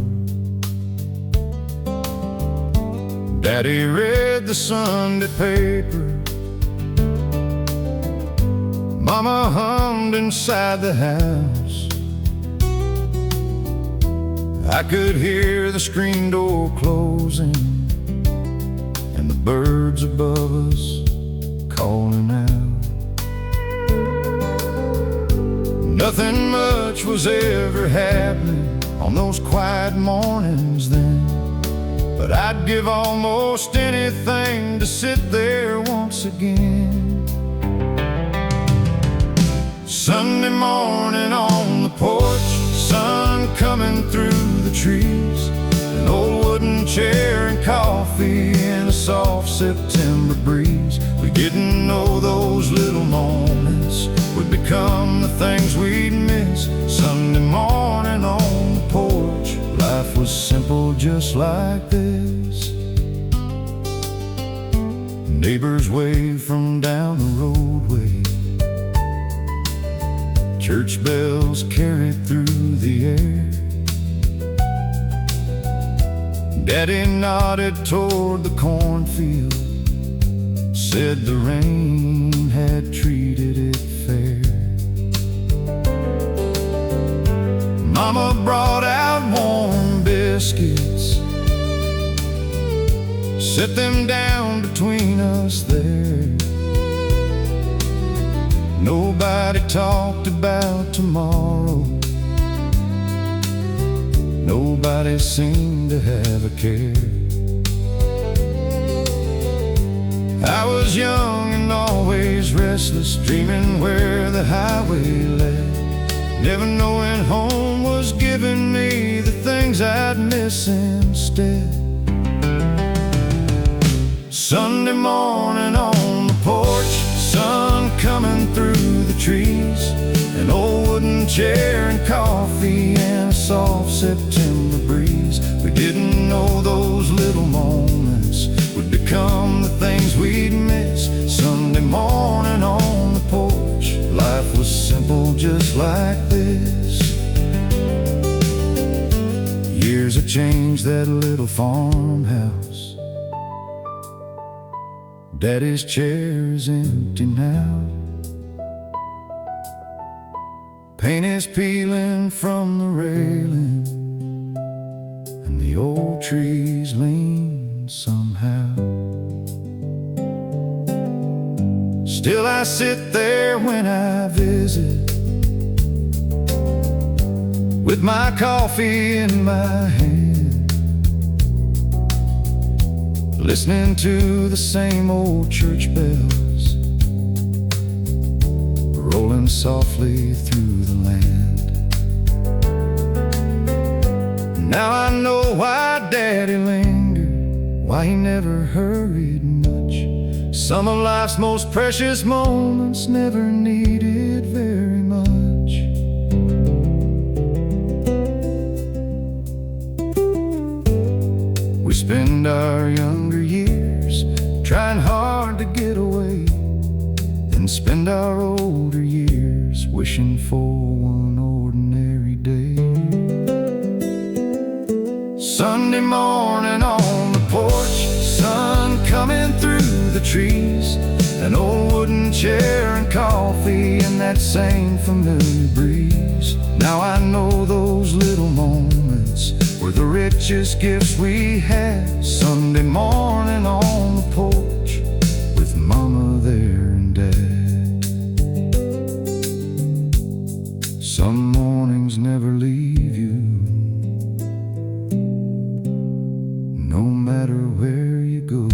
Daddy read the Sunday paper. Mama hummed inside the house. I could hear the screen door closing and the birds above us calling out. Nothing much was ever happening on those quiet mornings then, but I'd give almost anything to sit there once again. Sunday morning on the porch, sun coming through the trees, an old wooden chair and coffee in a soft September breeze. We didn't know those little moments would become the things we'd miss. Sunday morning on the porch, life was simple just like this. Neighbors waved from down the roadway. Church bells carried through the air. Daddy nodded toward the cornfield, said the rain had treated it fair. Mama brought out warm biscuits, set them down between us there. Nobody talked about tomorrow. Nobody seemed to have a care. I was young and always restless, dreaming where the highway led, never knowing home was giving me the things I'd miss instead. Sunday morning on the porch, sun coming through the trees, an old wooden chair and coffee and a soft September breeze. We didn't know those little moments would become the things we'd miss. Sunday morning on the porch, life was simple just like this. Years have changed that little farmhouse. Daddy's chair is empty now. Paint is peeling from the railing, and the old trees lean somehow. Still I sit there when I visit, with my coffee in my hand, listening to the same old church bells rolling softly through the land. Now I know why Daddy lingered, why he never hurried much. Some of life's most precious moments never needed very much. We spend our younger years trying hard to get away, then spend our older years wishing for one ordinary day. Sunday morning on the porch, sun coming through the trees, an old wooden chair and coffee and that same familiar breeze. Now I know those little moments were the richest gifts we had. Sunday morning on the porch, with Mama there and Dad. Some mornings never leave you, no matter where you go.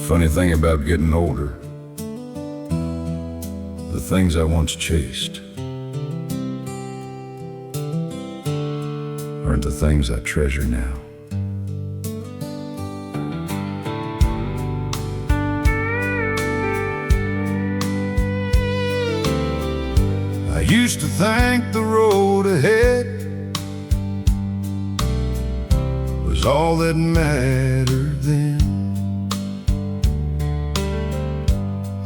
Funny thing about getting older, the things I once chased aren't the things I treasure now. I used to think the road ahead was all that mattered then.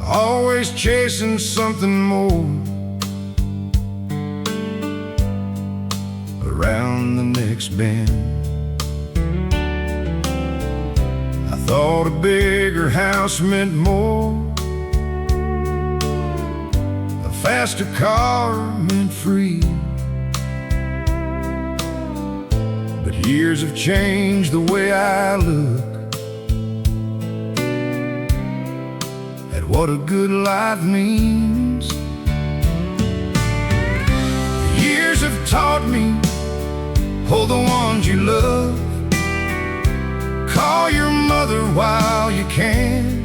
Always chasing something more around the next bend. I thought a bigger house meant more, a faster car meant free. But years have changed the way I look at what a good life means. The years have taught me, hold the ones you love, call your mother while you can,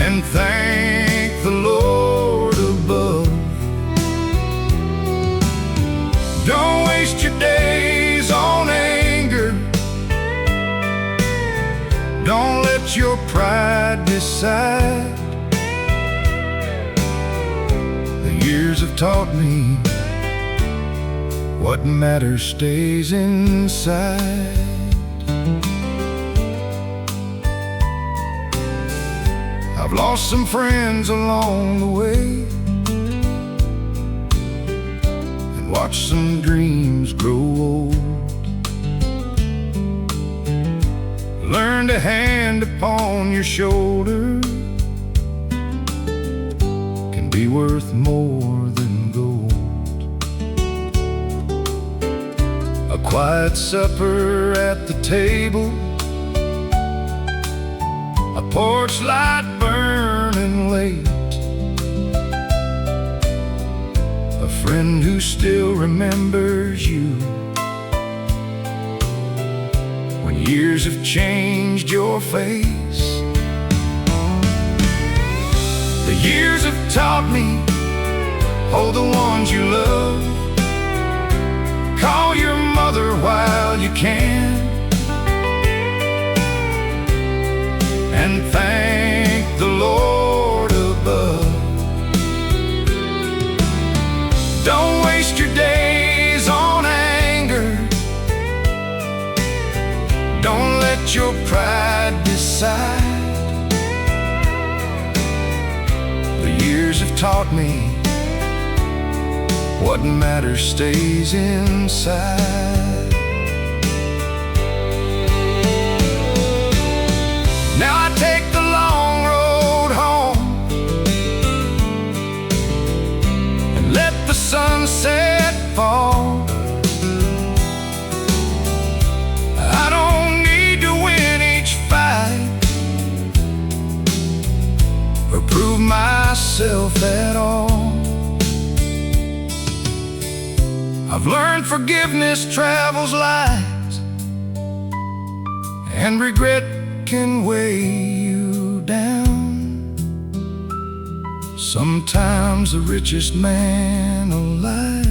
and thank the Lord above. Don't waste your days on anger. Don't let your pride decide. The years have taught me what matters stays inside. I've lost some friends along the way, and watched some dreams grow old. Learned a hand upon your shoulder can be worth more than gold. A quiet supper at the table, a porch light burning late, a friend who still remembers you when years have changed your face. The years have taught me, hold the ones you love, call your mother while you can, and thank the Lord above. Don't waste your days on anger. Don't let your pride decide. The years have taught me what matters stays inside. Now I take the long road home and let the sunset fall. I don't need to win each fight or prove myself at all. I've learned forgiveness travels light, and regret can weigh you down. Sometimes the richest man alive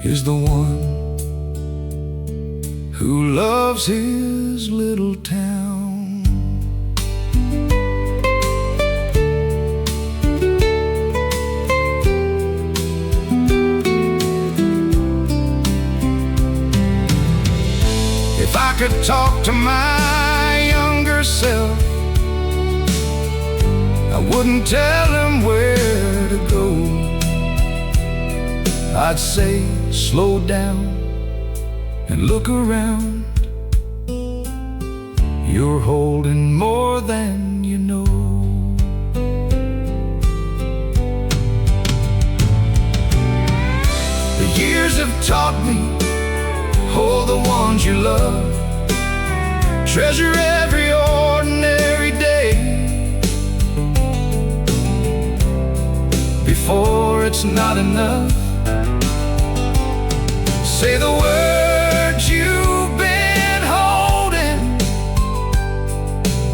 is the one who loves his little town. If I could talk to my younger self, I wouldn't tell him where to go. I'd say, slow down and look around. You're holding more than you know. The years have taught me, hold the ones you love, treasure every ordinary day. Before it's not enough, say the words you've been holding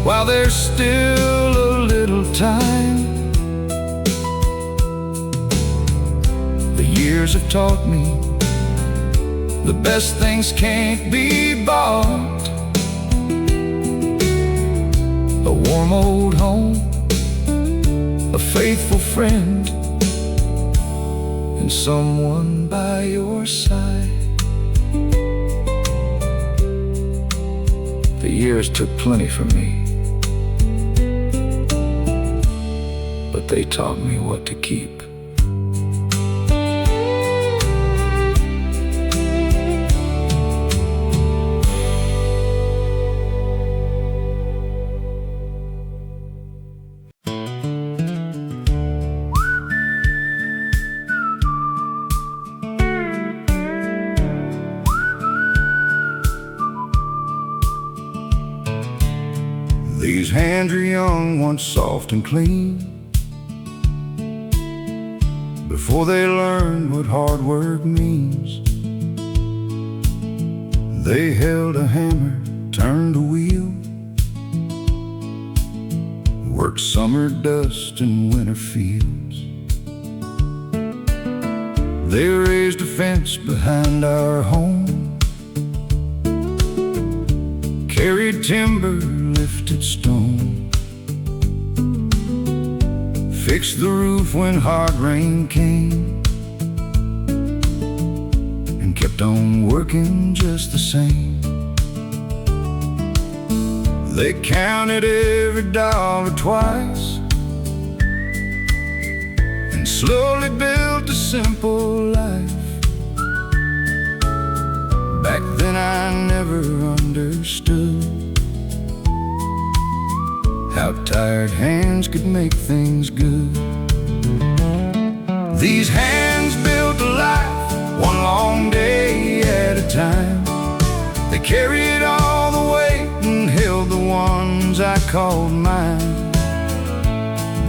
while there's still a little time. The years have taught me the best things can't be bought. A warm old home, a faithful friend, and someone by your side. The years took plenty from me, but they taught me what to keep. These hands are young, once soft and clean, before they learned what hard work means. They held a hammer, turned a wheel, worked summer dust and winter fields. They raised a fence behind our home, carried timber, lifted stone, fixed the roof when hard rain came, and kept on working just the same. They counted every dollar twice, and slowly built a simple life. Back then I never understood how tired hands could make things good. These hands built a life, one long day at a time. They carried all the weight and held the ones I called mine.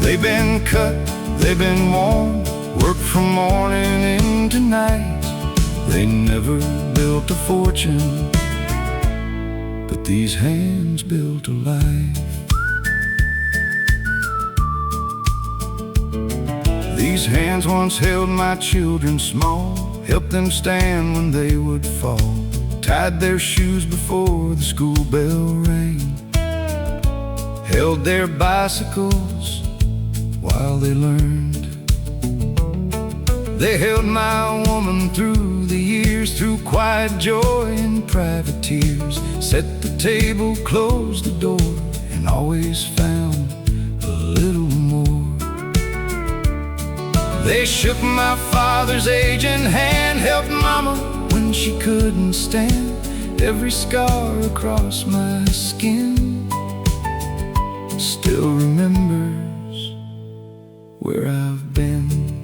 They've been cut, they've been worn, worked from morning into night. They never built a fortune, but these hands built a life. These hands once held my children small, helped them stand when they would fall, tied their shoes before the school bell rang, held their bicycles while they learned. They held my woman through the years, through quiet joy and private tears, set the table, closed the door, and always found a little more. They shook my father's aging hand, helped mama when she couldn't stand. Every scar across my skin still remembers where I've been.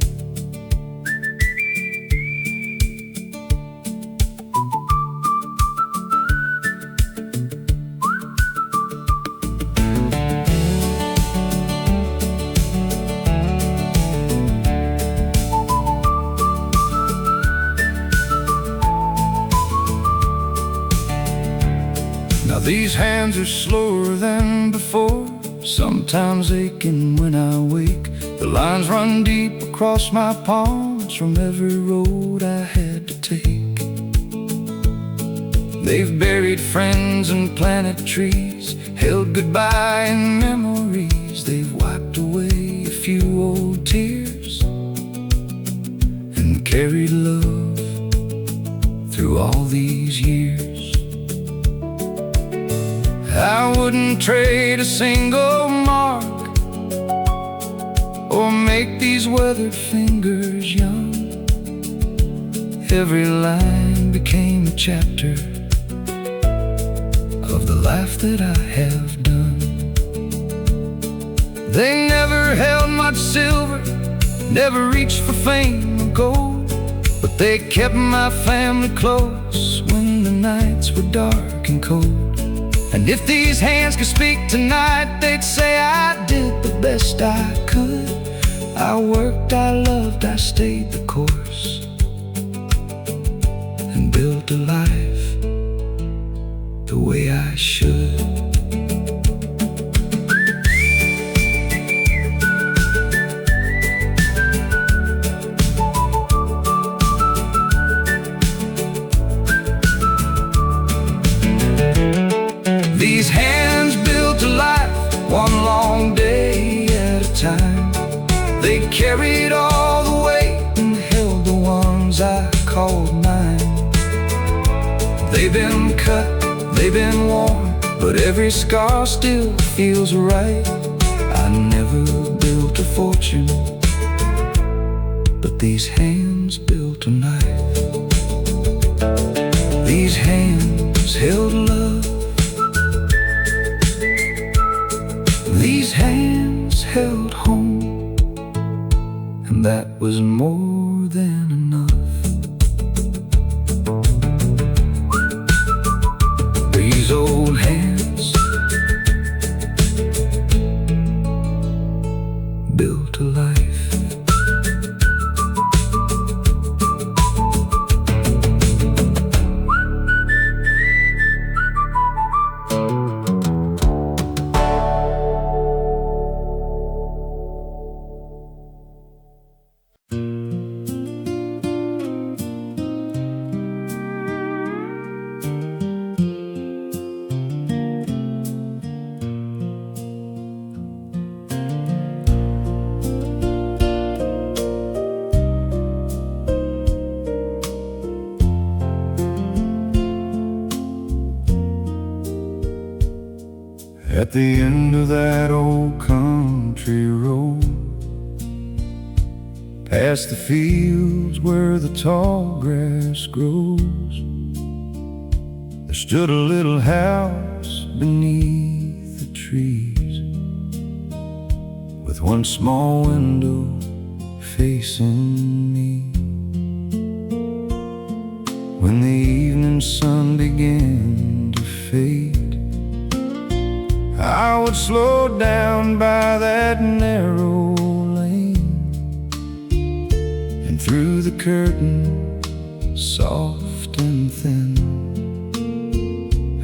These hands are slower than before, sometimes aching when I wake. The lines run deep across my palms from every road I had to take. They've buried friends and planted trees, held goodbye in memories. They've wiped away a few old tears and carried love through all these years. I wouldn't trade a single mark or make these weathered fingers young. Every line became a chapter of the life that I have done. They never held much silver, never reached for fame or gold, but they kept my family close when the nights were dark and cold. And if these hands could speak tonight, they'd say I did the best I could. I worked, I loved, I stayed the course, and built a life the way I should. These hands built a life, one long day at a time. They carried all the weight and held the but every scar still feels right. I never built a fortune, but these hands built a knife. These hands held love. These hands held home, and that was more than enough. These old hands built a life. At the end of that old country road, past the fields where the tall grass grows, there stood a little house beneath the trees, with one small window facing me. When the evening sun began to fade, I would slow down by that narrow lane, and through the curtain, soft and thin,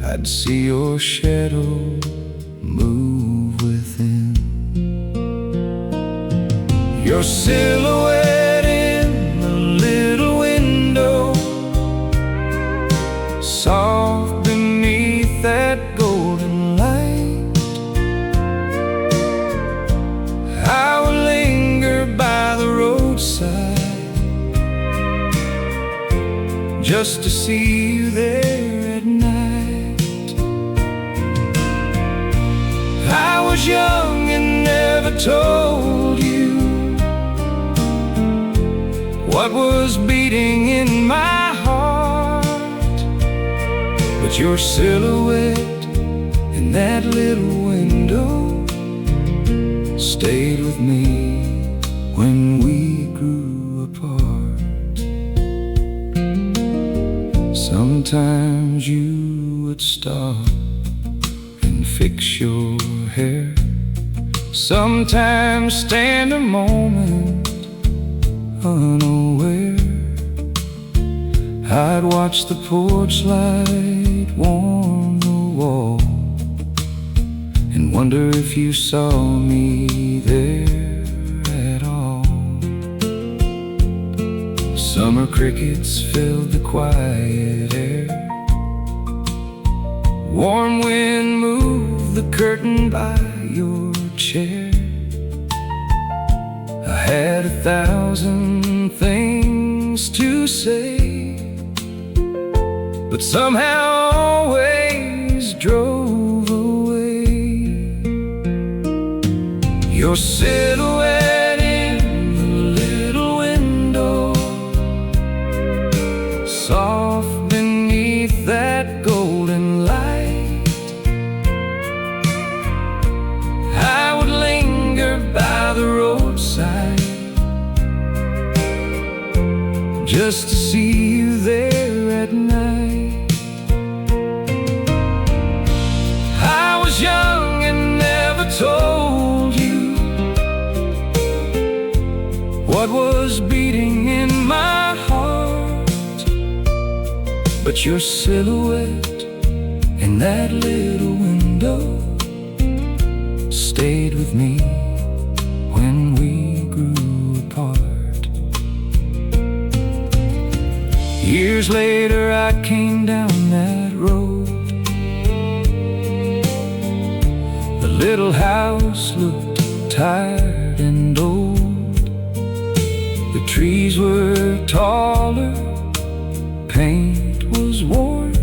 I'd see your shadow move within. Your silhouette in the little window, soft beneath that golden light. I would linger by the roadside just to see you there at night. I was young and never told you what was beating in my heart, but your silhouette in that little window stayed with me when we grew apart. Sometimes you would stop and fix your hair, sometimes stand a moment unaware. I'd watch the porch light warm the wall and wonder if you saw me there at all. Summer crickets filled the quiet air, warm wind moved the curtain by your chair. I had 1,000 things to say, but somehow always drove away. Your silhouette in the little window, soft beneath that golden light. I would linger by the roadside just to see you there at night. I was young and never told you what was beating in my heart, but your silhouette in that little window stayed with me when we grew apart. Years later I came down that road. The little house looked tired and old. The trees were taller, paint was worn,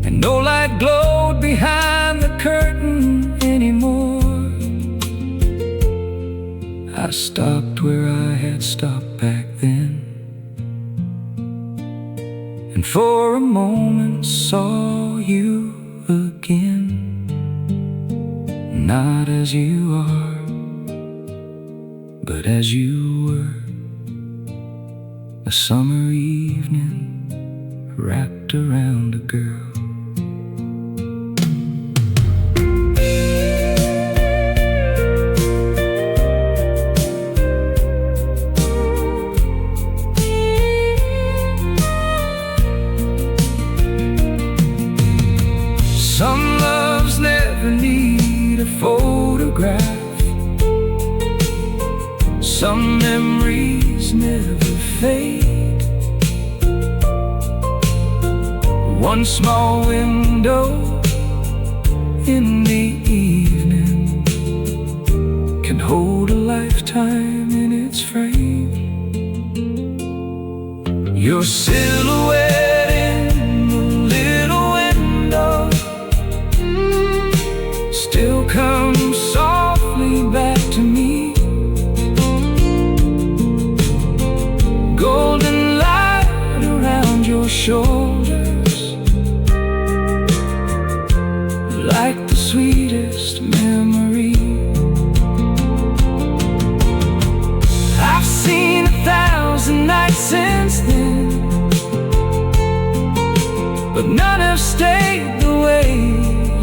and no light glowed behind the curtain. I stopped where I had stopped back then, and for a moment saw you again. Not as you are, but as you were. A summer evening wrapped around a girl. Some loves never need a photograph. Some memories never fade. One small window in the evening can hold a lifetime in its frame. Your silhouette in the little window still comes softly back to me. Golden light around your shoulders, like the sweetest memory. I've seen 1,000 nights since then, but none have stayed the way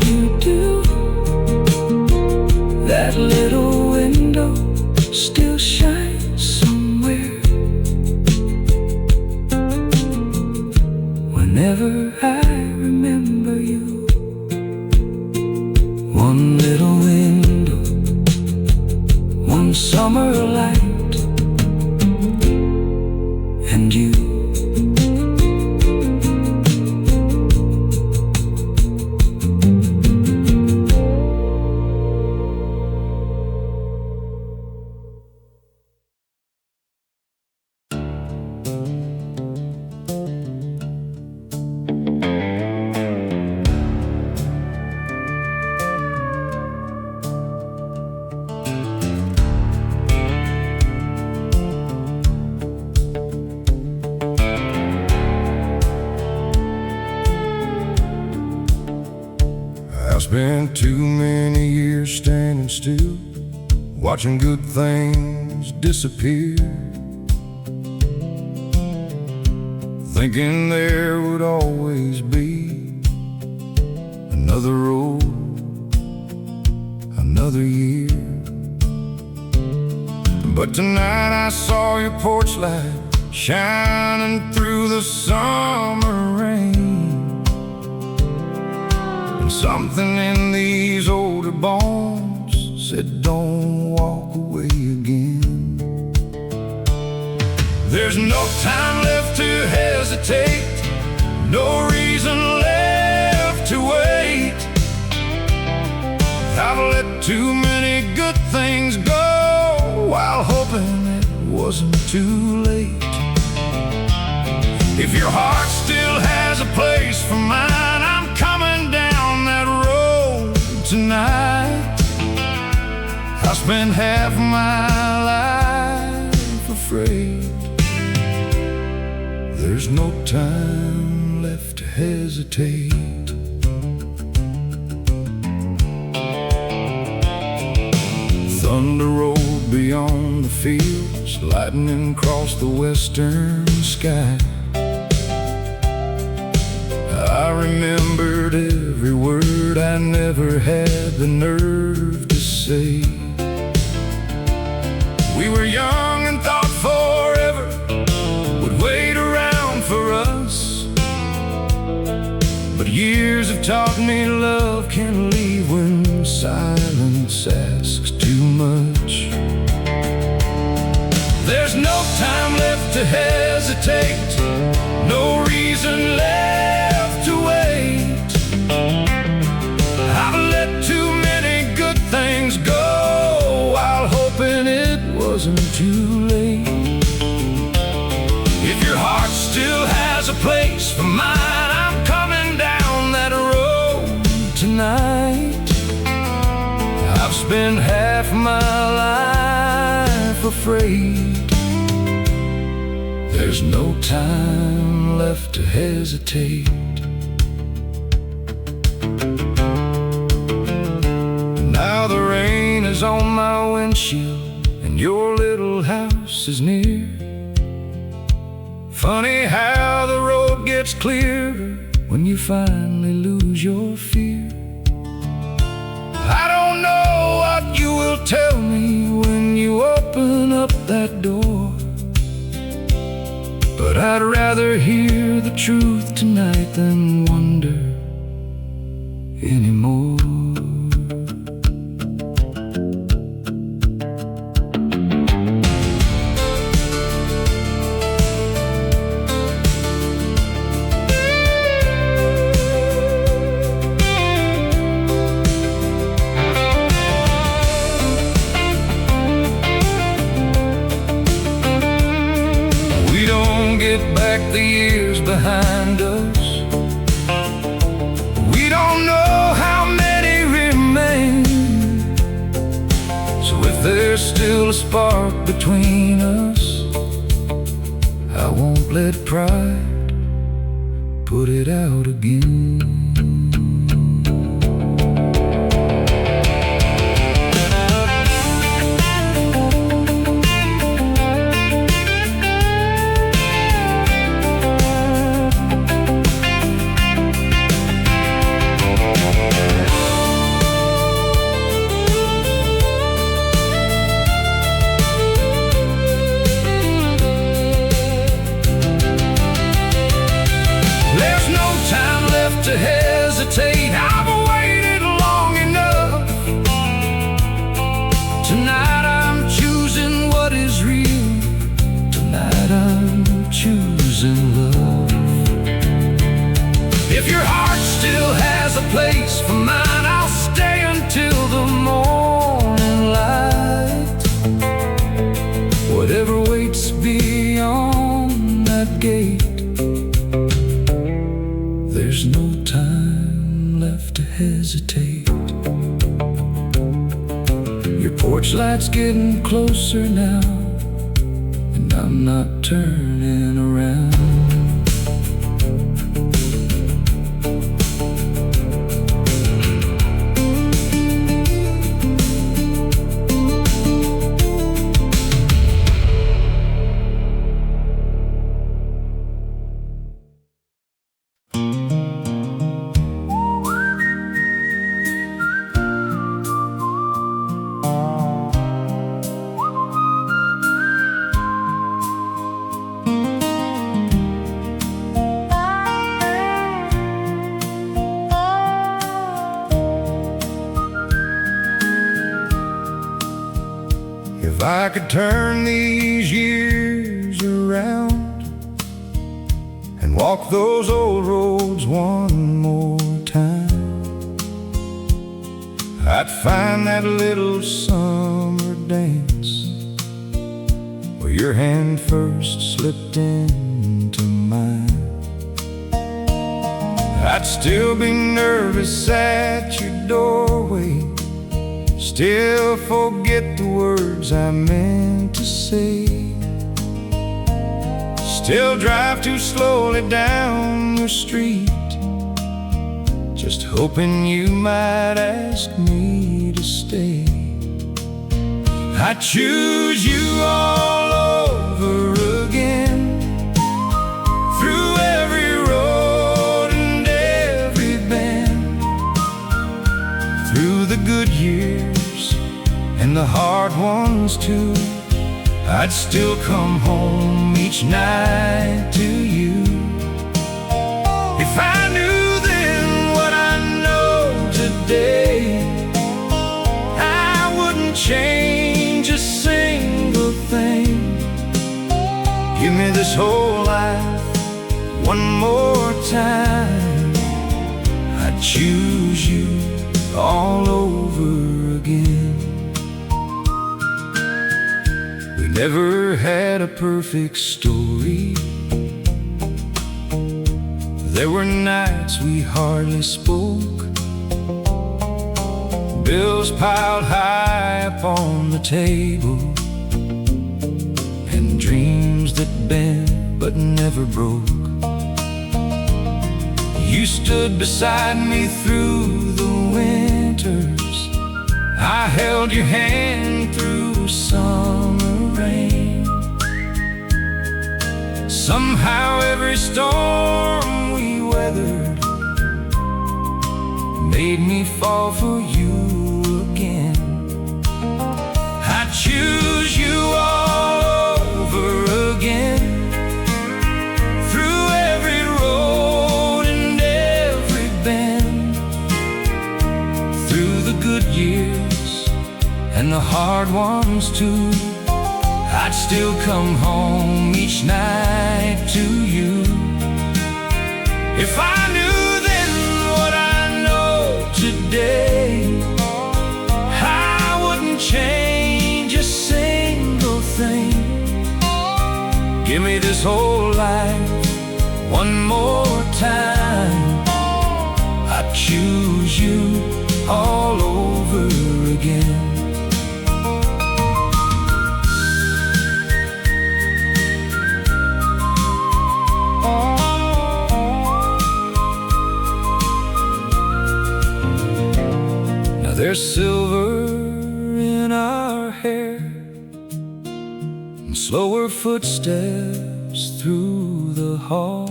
you do. That little window still shines somewhere. Whenever I remember you, one little window, one summer light, and you. I spent too many years standing still, watching good things disappear, thinking there would always be another road, another year. But tonight I saw your porch light shining through the summer rain. And something in these older bones said don't walk away again. There's no time left to hesitate, no reason left to wait. I've let too many good things go while hoping it wasn't too late. If your heart still has a place for mine, I'm coming down that road tonight. I spent half my life afraid. There's no time left to hesitate. Thunder rolled beyond the fields, lightning crossed the western sky. I remembered every word I never had the nerve to say. We were young and thought forever would wait around for us, but years have taught me love can leave when silence asks too much. There's no time left to hesitate, no reason left to wait. I've let too many good things go while hoping it wasn't too late. If your heart still has a place for mine, I'm coming down that road tonight. I've spent half my life afraid. There's no time left to hesitate. Now the rain is on my windshield and your little house is near. Funny how the road gets clearer when you finally lose your fear. I don't know what you will tell me when you open up that door, but I'd rather hear the truth tonight than wonder anymore. Back the years behind us, we don't know how many remain. So if there's still a spark between us, I won't let pride put it out again. To hesitate, I've waited long enough. Tonight I'm choosing what is real. Tonight I'm choosing love. If your heart still has a place for mine, I'll stay until the morning light. Whatever waits beyond that gate, there's no time left to hesitate. Your porch light's getting closer now, and I'm not turning around. If I could turn these years around and walk those old roads one more time, I'd find that little summer dance where your hand first slipped into mine. I'd still be nervous at your doorway, still forget the words I meant to say, still drive too slowly down the street, just hoping you might ask me to stay. I choose you all over again, through every road and every bend, through the good years and the hard ones too. I'd still come home each night to you. If I knew then what I know today, I wouldn't change a single thing. Give me this whole life one more time, I'd choose you all over again. We never had a perfect story. There were nights we hardly spoke, bills piled high upon the table, bend but never broke. You stood beside me through the winters. I held your hand through summer rain. Somehow every storm we weathered made me fall for you again. I choose you all over again. Through every road and every bend. Through the good years and the hard ones too. I'd still come home each night to you. If I knew then what I know today, I wouldn't change a single thing. Give me this whole life one more time. I'd choose you all over again. There's silver in our hair and slower footsteps through the hall.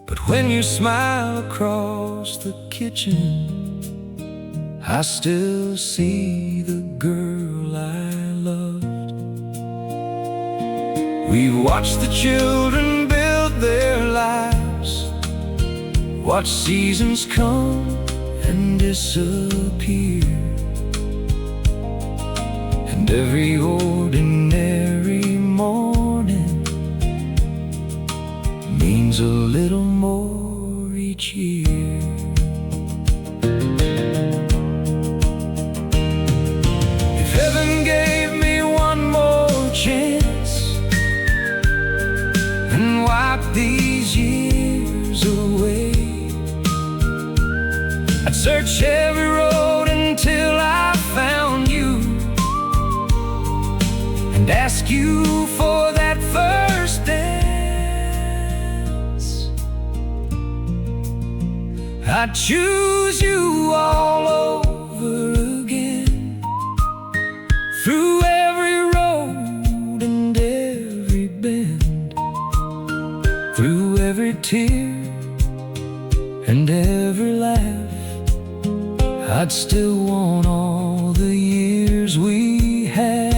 But when you smile across the kitchen, I still see the girl I loved. We've watched the children build their lives, watched seasons come and disappear, and every ordinary morning means a little more each year. If heaven gave me one more chance and wiped these years away, I'd search every road until I found you, and ask you for that first dance. I'd choose you all over again. Through every road and every bend. Through every tear and every laugh. I'd still want all the years we had.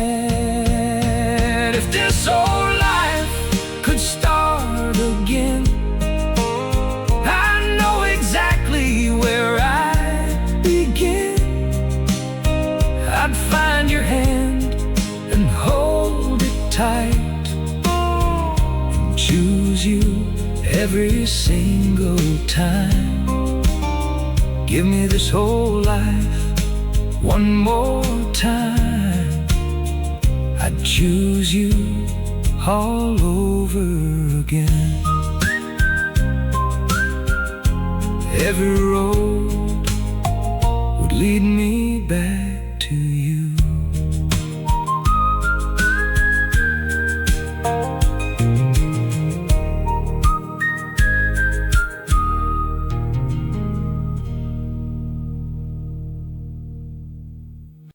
If this old life could start again, I know exactly where I'd begin. I'd find your hand and hold it tight, and choose you every single time. Give me this whole life one more time. I'd choose you all over again. Every road would lead me